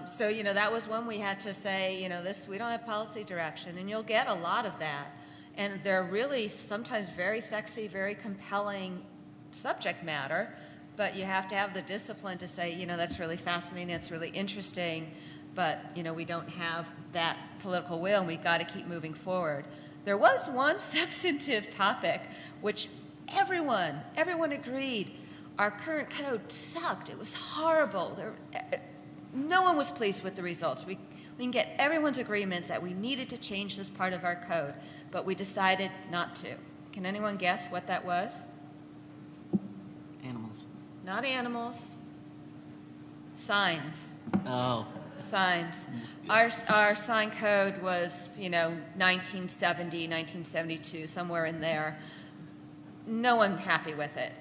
So, you know, that was when we had to say, you know, we don't have policy direction, and you'll get a lot of that. And they're really sometimes very sexy, very compelling subject matter, but you have to have the discipline to say, you know, that's really fascinating, that's really interesting, but, you know, we don't have that political will, and we've got to keep moving forward. There was one substantive topic which everyone agreed our current code sucked. It was horrible. No one was pleased with the results. We can get everyone's agreement that we needed to change this part of our code, but we decided not to. Can anyone guess what that was? Animals. Not animals. Signs. Oh. Signs. Our sign code was, you know, 1970, 1972, somewhere in there. No one happy with it,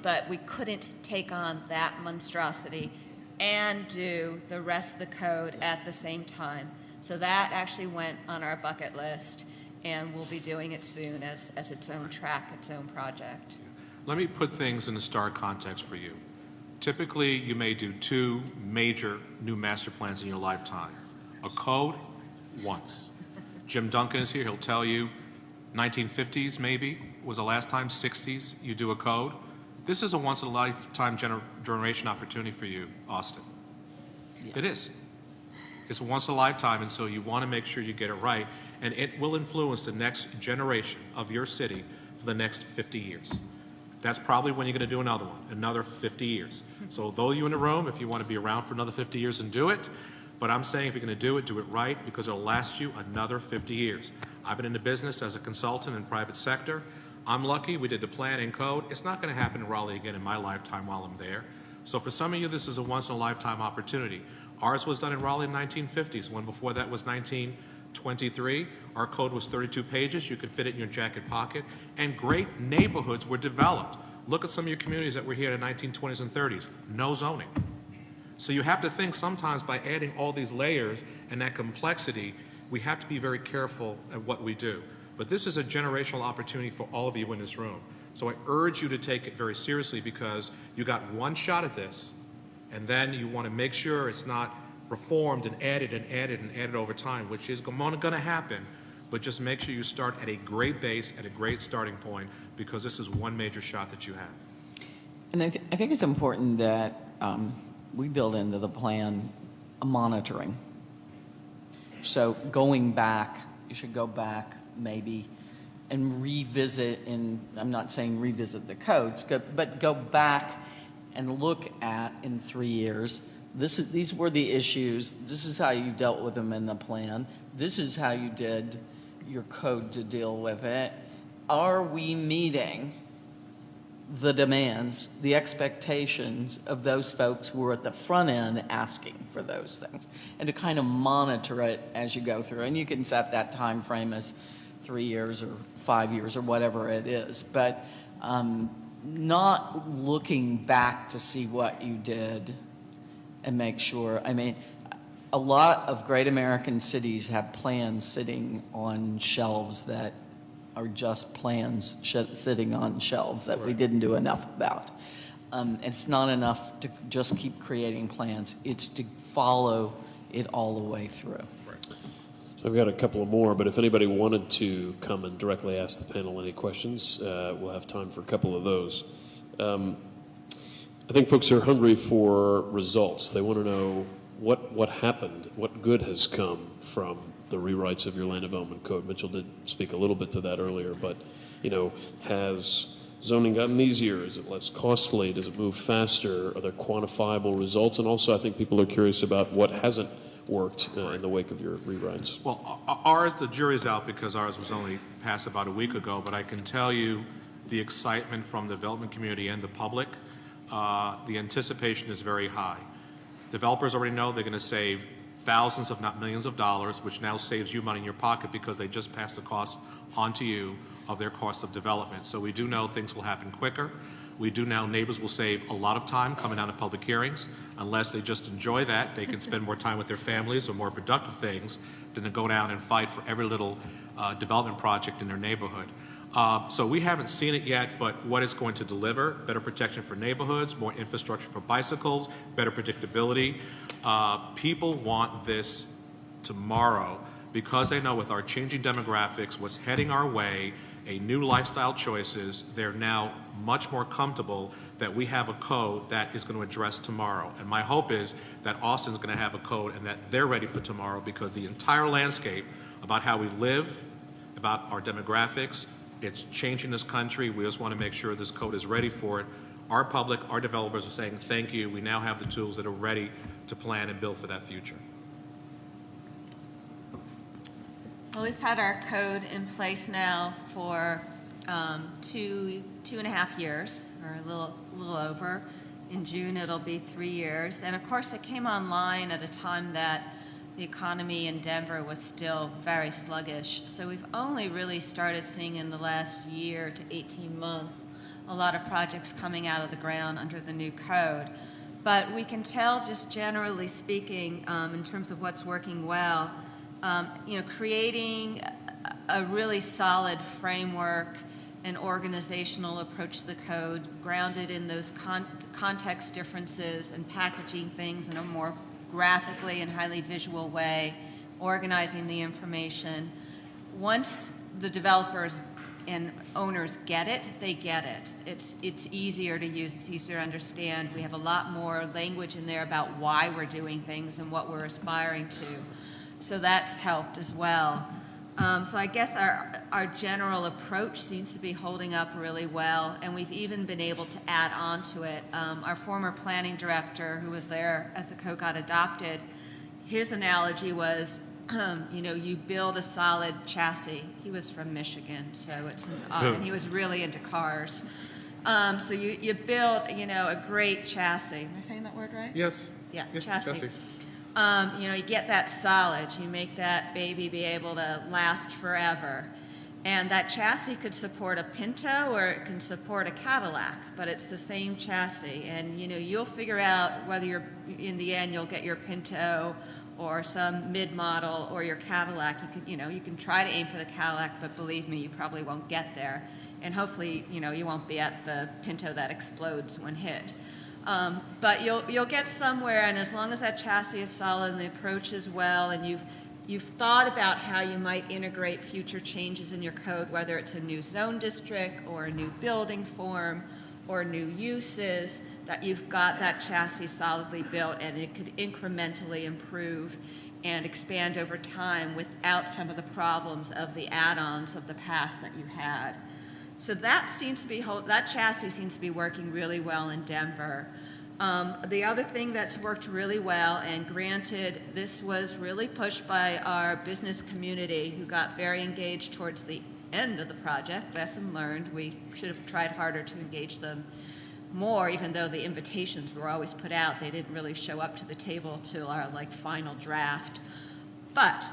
but we couldn't take on that monstrosity and do the rest of the code at the same time. So that actually went on our bucket list, and we'll be doing it soon as its own track, its own project. Let me put things in a stark context for you. Typically, you may do 2 major new master plans in your lifetime. A code, once. Jim Duncan is here. He'll tell you 1950s maybe was the last time, 60s you do a code. This is a once-in-a-lifetime generation opportunity for you, Austin. Yeah. It is. It's once in a lifetime, and so you want to make sure you get it right, and it will influence the next generation of your city for the next 50 years. That's probably when you're going to do another one, another 50 years. So those of you in the room, if you want to be around for another 50 years and do it, But I'm saying if you're going to do it right, because it'll last you another 50 years. I've been in the business as a consultant in private sector. I'm lucky we did the plan and code. It's not going to happen in Raleigh again in my lifetime while I'm there. So for some of you, this is a once-in-a-lifetime opportunity. Ours was done in Raleigh in the 1950s. One before that was 1923. Our code was 32 pages. You could fit it in your jacket pocket. And great neighborhoods were developed. Look at some of your communities that were here in the 1920s and 30s. No zoning. So you have to think sometimes by adding all these layers and that complexity, we have to be very careful at what we do. But this is a generational opportunity for all of you in this room. So I urge you to take it very seriously, because you got one shot at this, and then you want to make sure it's not reformed and added over time, which is going to happen. But just make sure you start at a great base, at a great starting point, because this is one major shot that you have. And I think it's important that we build into the plan a monitoring. So going back, you should go back maybe and revisit, and I'm not saying revisit the codes, but go back and look at in 3 years, these were the issues, this is how you dealt with them in the plan, this is how you did your code to deal with it. Are we meeting the demands, the expectations of those folks who are at the front end asking for those things, and to kind of monitor it as you go through? And you can set that time frame as 3 years or 5 years or whatever it is, but not looking back to see what you did and make sure. I mean, a lot of great American cities have plans sitting on shelves that are just plans sitting on shelves that we didn't do enough about. It's not enough to just keep creating plans. It's to follow it all the way through. So I've got a couple of more, but if anybody wanted to come and directly ask the panel any questions, we'll have time for a couple of those. I think folks are hungry for results. They want to know what happened, what good has come from the rewrites of your land development code. Mitchell did speak a little bit to that earlier, but, you know, has zoning gotten easier? Is it less costly? Does it move faster? Are there quantifiable results? And also, I think people are curious about what hasn't worked in the wake of your rewrites. Well, ours, the jury's out because ours was only passed about a week ago, but I can tell you the excitement from the development community and the public, the anticipation is very high. Developers already know they're going to save thousands, if not millions of dollars, which now saves you money in your pocket because they just passed the cost onto you of their cost of development. So we do know things will happen quicker. We do know neighbors will save a lot of time coming out to public hearings. Unless they just enjoy that, they can spend more time with their families or more productive things than to go down and fight for every little development project in their neighborhood. So we haven't seen it yet, but what it's going to deliver: better protection for neighborhoods, more infrastructure for bicycles, better predictability. People want this tomorrow because they know with our changing demographics, what's heading our way, new lifestyle choices, they're now much more comfortable that we have a code that is going to address tomorrow. And my hope is that Austin's going to have a code and that they're ready for tomorrow, because the entire landscape about how we live, about our demographics, it's changing this country. We just want to make sure this code is ready for it. Our public, our developers are saying thank you. We now have the tools that are ready to plan and build for that future. Well, we've had our code in place now for two and a half years, or a little over. In June, it'll be 3 years. And of course, it came online at a time that the economy in Denver was still very sluggish. So we've only really started seeing in the last year to 18 months a lot of projects coming out of the ground under the new code. But we can tell, just generally speaking, in terms of what's working well, creating a really solid framework and organizational approach to the code, grounded in those context differences and packaging things in a more graphically and highly visual way, organizing the information. Once the developers and owners get it, they get it. It's easier to use, it's easier to understand. We have a lot more language in there about why we're doing things and what we're aspiring to. So that's helped as well. So I guess our general approach seems to be holding up really well, and we've even been able to add on to it. Our former planning director, who was there as the code got adopted, his analogy was, you know, you build a solid chassis. He was from Michigan, so and he was really into cars. So you build, you know, a great chassis. Am I saying that word right? Yes. Yeah, Yes, chassis. You know, you get that solid. You make that baby be able to last forever. And that chassis could support a Pinto or it can support a Cadillac, but it's the same chassis. And, you know, you'll figure out whether in the end, you'll get your Pinto or some mid-model or your Cadillac. You can try to aim for the Cadillac, but believe me, you probably won't get there. And hopefully, you know, you won't be at the Pinto that explodes when hit. But you'll get somewhere, and as long as that chassis is solid and the approach is well, and you've thought about how you might integrate future changes in your code, whether it's a new zone district or a new building form or new uses, that you've got that chassis solidly built and it could incrementally improve and expand over time without some of the problems of the add-ons of the past that you had. So that chassis seems to be working really well in Denver. The other thing that's worked really well, and granted, this was really pushed by our business community who got very engaged towards the end of the project. Lesson learned, we should have tried harder to engage them more, even though the invitations were always put out. They didn't really show up to the table till our final draft. But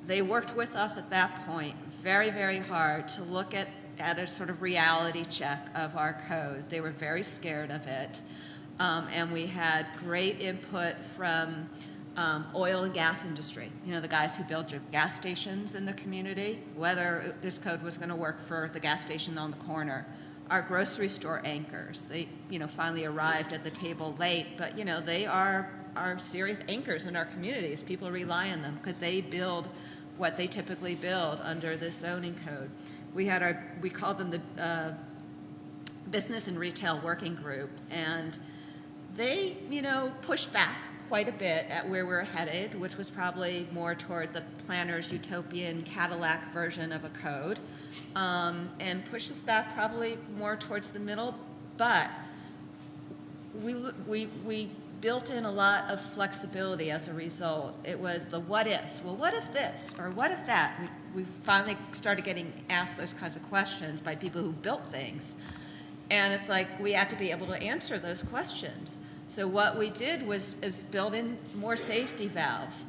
they worked with us at that point very, very hard to look at a sort of reality check of our code. They were very scared of it. And we had great input from oil and gas industry, you know, the guys who build your gas stations in the community, whether this code was going to work for the gas station on the corner. Our grocery store anchors, they, you know, finally arrived at the table late, but, you know, they are serious anchors in our communities. People rely on them. Could they build what they typically build under this zoning code? We called them the Business and Retail Working Group, and they, you know, pushed back quite a bit at where we're headed, which was probably more toward the planner's utopian Cadillac version of a code, and pushed us back probably more towards the middle, but we built in a lot of flexibility as a result. It was the what ifs. Well, what if this? Or what if that? We finally started getting asked those kinds of questions by people who built things. And it's like we had to be able to answer those questions. So what we did is build in more safety valves.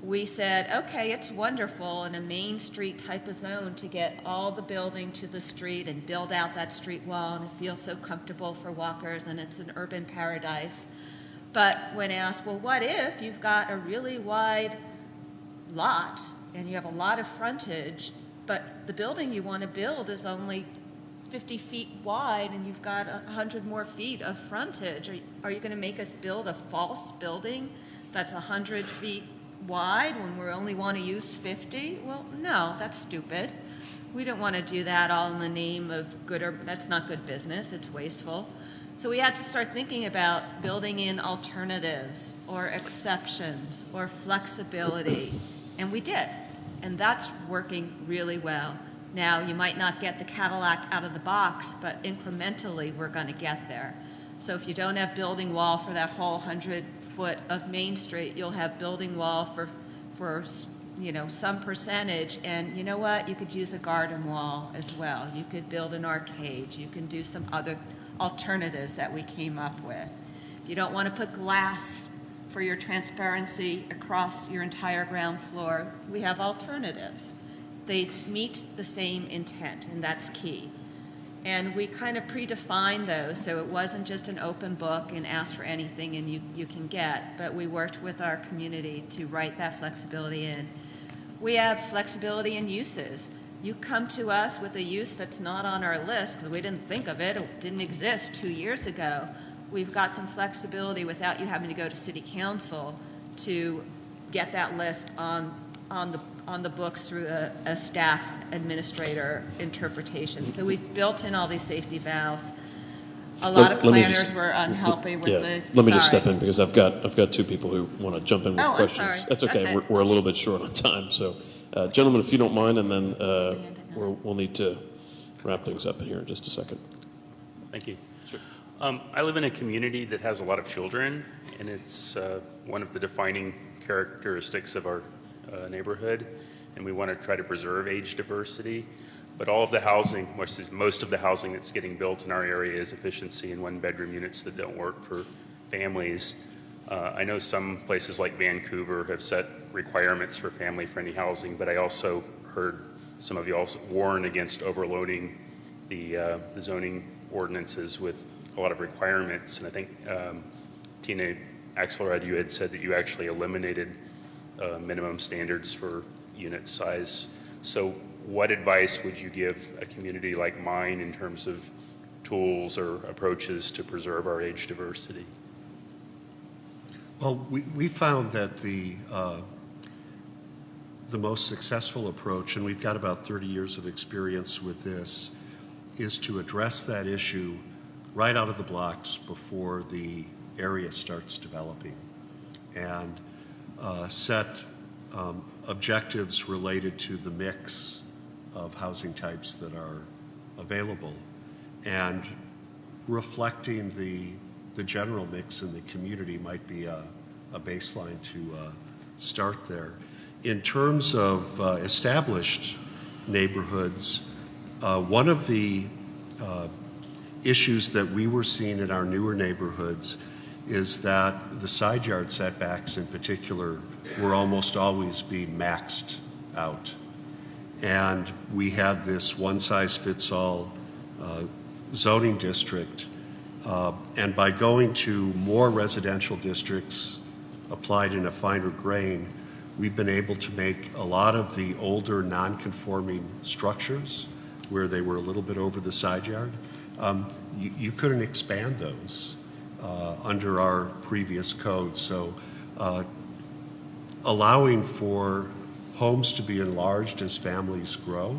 We said, okay, it's wonderful in a main street type of zone to get all the building to the street and build out that street wall, and it feels so comfortable for walkers, and it's an urban paradise. But when asked, well, what if you've got a really wide lot and you have a lot of frontage, but the building you want to build is only 50 feet wide and you've got 100 more feet of frontage? Are you going to make us build a false building that's 100 feet wide when we only want to use 50? Well, no, that's stupid. We don't want to do that all in the name of that's not good business, it's wasteful. So we had to start thinking about building in alternatives or exceptions or flexibility, and we did. And that's working really well. Now, you might not get the Cadillac out of the box, but incrementally we're going to get there. So if you don't have building wall for that whole 100-foot of Main Street, you'll have building wall for you know, some percentage. And you know what? You could use a garden wall as well. You could build an arcade. You can do some other alternatives that we came up with. If you don't want to put glass for your transparency across your entire ground floor, we have alternatives. They meet the same intent, and that's key. And we kind of predefined those, so it wasn't just an open book and ask for anything and you can get, but we worked with our community to write that flexibility in. We have flexibility in uses. You come to us with a use that's not on our list because we didn't think of it, it didn't exist 2 years ago. We've got some flexibility without you having to go to City Council to get that list on the books through a staff administrator interpretation. So we've built in all these safety valves. A lot of planners were unhelpful with the. Let me just step in because I've got two people who want to jump in with questions. I'm sorry. That's okay. That's it. We're a little bit short on time, so gentlemen, if you don't mind, and then we'll need to wrap things up in here in just a second. Thank you. Sure. I live in a community that has a lot of children, and it's one of the defining characteristics of our neighborhood, and we want to try to preserve age diversity. But all of the housing, most of the housing that's getting built in our area is efficiency and one-bedroom units that don't work for families. I know some places like Vancouver have set requirements for family-friendly housing, but I also heard some of you also warn against overloading the zoning ordinances with a lot of requirements. And I think Tina Axelrod, you had said that you actually eliminated minimum standards for unit size. So what advice would you give a community like mine in terms of tools or approaches to preserve our age diversity? Well, we found that the most successful approach, and we've got about 30 years of experience with this, is to address that issue right out of the blocks before the area starts developing, and set objectives related to the mix of housing types that are available, and reflecting the general mix in the community might be a baseline to start there. In terms of established neighborhoods, one of the issues that we were seeing in our newer neighborhoods is that the side yard setbacks in particular were almost always being maxed out. And we had this one-size-fits-all zoning district. And by going to more residential districts applied in a finer grain, we've been able to make a lot of the older non-conforming structures where they were a little bit over the side yard, you couldn't expand those under our previous code. So allowing for homes to be enlarged as families grow,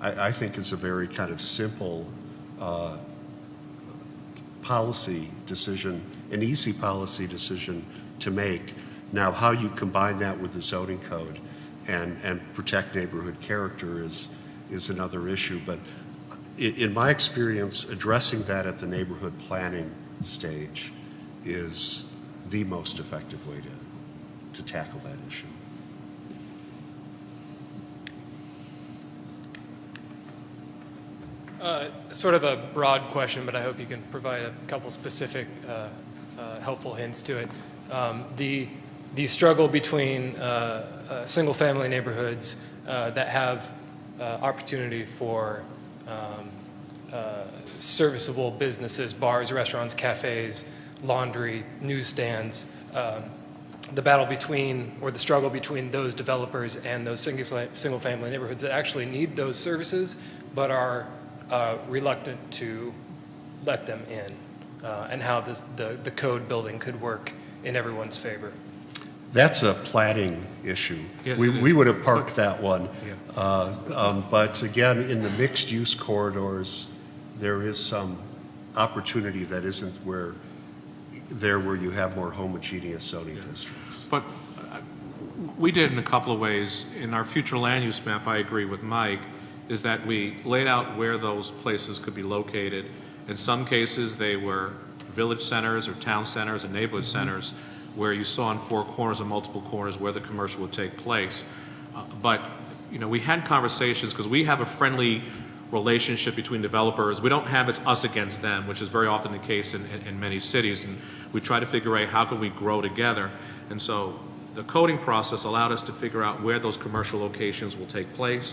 I think is a very kind of simple policy decision, an easy policy decision to make. Now, how you combine that with the zoning code and protect neighborhood character is another issue. But in my experience, addressing that at the neighborhood planning stage is the most effective way to tackle that issue. Sort of a broad question, but I hope you can provide a couple specific helpful hints to it. The struggle between single-family neighborhoods that have opportunity for serviceable businesses, bars, restaurants, cafes, laundry, newsstands, the battle between, or the struggle between those developers and those single-family neighborhoods that actually need those services but are reluctant to let them in, and how the code building could work in everyone's favor. That's a planning issue. Yeah, we would have parked that one. Yeah. But again, in the mixed-use corridors, there is some opportunity that isn't where you have more homogeneous zoning districts. But we did in a couple of ways. In our future land use map, I agree with Mike, is that we laid out where those places could be located. In some cases, they were village centers or town centers and neighborhood centers where you saw in four corners or multiple corners where the commercial would take place. But we had conversations because we have a friendly relationship between developers. We don't have it's us against them, which is very often the case in many cities. And we try to figure out how can we grow together. And so the coding process allowed us to figure out where those commercial locations will take place,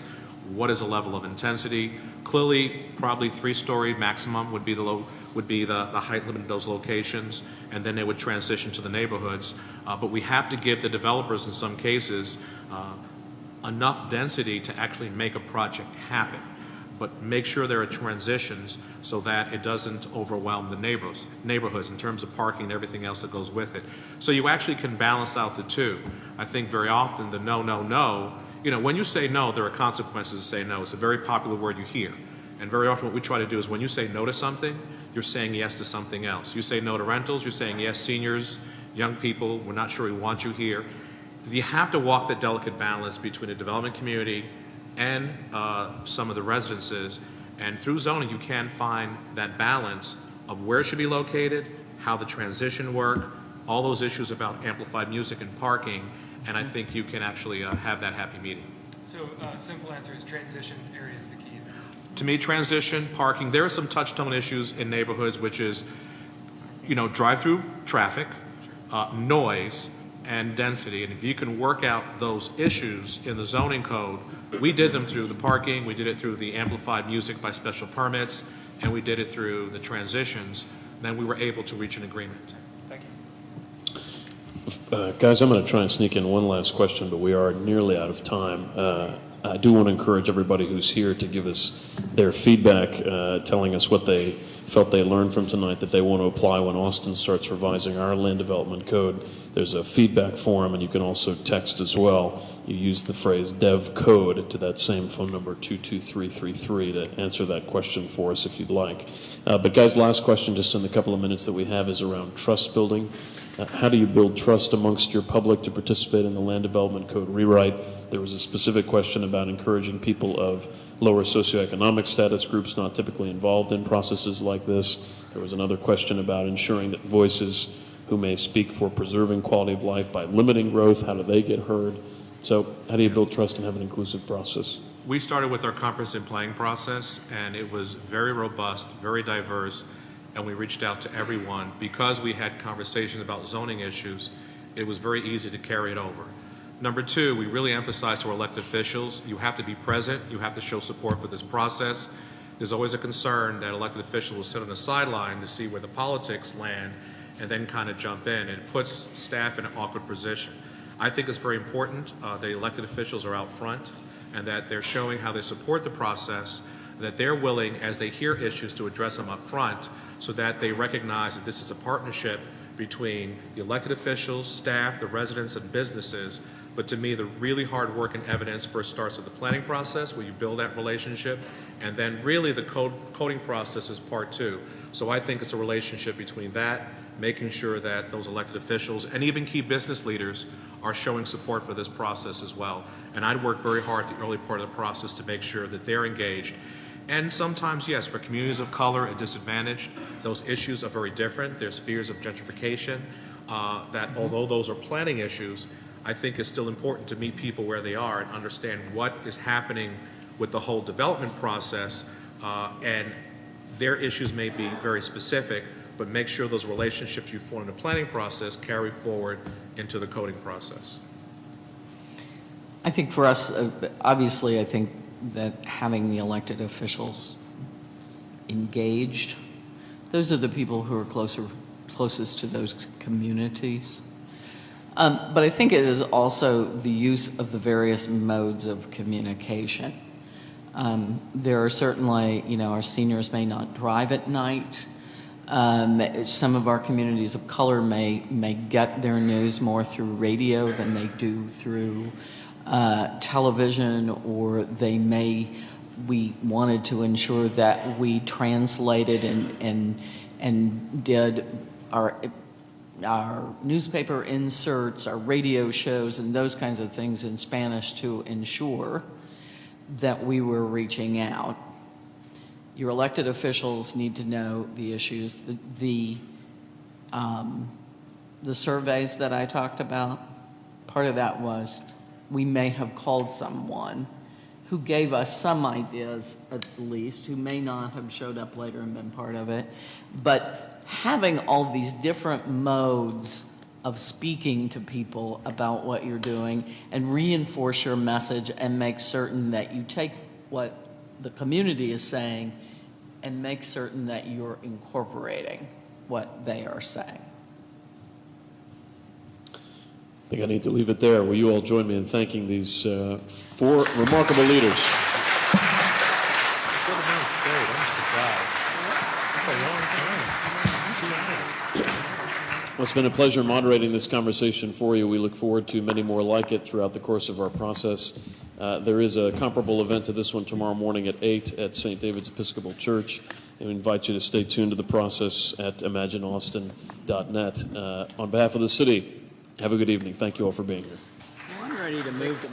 what is the level of intensity. Clearly, probably 3-story maximum would be the height limit of those locations, and then they would transition to the neighborhoods. But we have to give the developers, in some cases, enough density to actually make a project happen, but make sure there are transitions so that it doesn't overwhelm the neighborhoods in terms of parking and everything else that goes with it. So you actually can balance out the two. I think very often the no, no, no, when you say no, there are consequences to say no. It's a very popular word you hear. And very often what we try to do is when you say no to something, you're saying yes to something else. You say no to rentals, you're saying yes, seniors, young people, we're not sure we want you here. You have to walk that delicate balance between the development community and some of the residences. And through zoning, you can find that balance of where it should be located, how the transition work, all those issues about amplified music and parking, and I think you can actually have that happy meeting. So simple answer is transition area is the key. To me, transition, parking, there are some touchstone issues in neighborhoods, which is, drive-through traffic, noise, and density. And if you can work out those issues in the zoning code, we did them through the parking, we did it through the amplified music by special permits, and we did it through the transitions, then we were able to reach an agreement. Thank you. Guys, I'm going to try and sneak in one last question, but we are nearly out of time. I do want to encourage everybody who's here to give us their feedback, telling us what they felt they learned from tonight that they want to apply when Austin starts revising our land development code. There's a feedback form, and you can also text as well. You use the phrase dev code to that same phone number, 22333, to answer that question for us if you'd like. But guys, last question just in the couple of minutes that we have is around trust building. How do you build trust amongst your public to participate in the land development code rewrite? There was a specific question about encouraging people of lower socioeconomic status groups not typically involved in processes like this. There was another question about ensuring that voices who may speak for preserving quality of life by limiting growth, how do they get heard? So how do you build trust and have an inclusive process? We started with our comprehensive planning process, and it was very robust, very diverse, and we reached out to everyone. Because we had conversations about zoning issues, it was very easy to carry it over. Number two, we really emphasized to our elected officials, you have to be present, you have to show support for this process. There's always a concern that elected officials will sit on the sideline to see where the politics land and then kind of jump in, and it puts staff in an awkward position. I think it's very important that elected officials are out front and that they're showing how they support the process, that they're willing, as they hear issues, to address them up front so that they recognize that this is a partnership between the elected officials, staff, the residents, and businesses. But to me, the really hard work and evidence first starts with the planning process, where you build that relationship, and then really the coding process is part two. So I think it's a relationship between that, making sure that those elected officials and even key business leaders are showing support for this process as well. And I'd work very hard at the early part of the process to make sure that they're engaged. And sometimes, yes, for communities of color and disadvantaged, those issues are very different. There's fears of gentrification, that although those are planning issues, I think it's still important to meet people where they are and understand what is happening with the whole development process, and their issues may be very specific, but make sure those relationships you form in the planning process carry forward into the coding process. I think for us, obviously, I think that having the elected officials engaged, those are the people who are closest to those communities. But I think it is also the use of the various modes of communication. There are certainly, our seniors may not drive at night. Some of our communities of color may get their news more through radio than they do through television, or we wanted to ensure that we translated and did our newspaper inserts, our radio shows, and those kinds of things in Spanish to ensure that we were reaching out. Your elected officials need to know the issues. The surveys that I talked about, part of that was we may have called someone who gave us some ideas, at least, who may not have showed up later and been part of it. But having all these different modes of speaking to people about what you're doing and reinforce your message and make certain that you take what the community is saying and make certain that you're incorporating what they are saying. I think I need to leave it there. Will you all join me in thanking these four remarkable leaders? Well, it's been a pleasure moderating this conversation for you. We look forward to many more like it throughout the course of our process. There is a comparable event to this one tomorrow morning at 8 at St. David's Episcopal Church. And we invite you to stay tuned to the process at imagineaustin.net. On behalf of the city, have a good evening. Thank you all for being here. Well, I'm ready to move to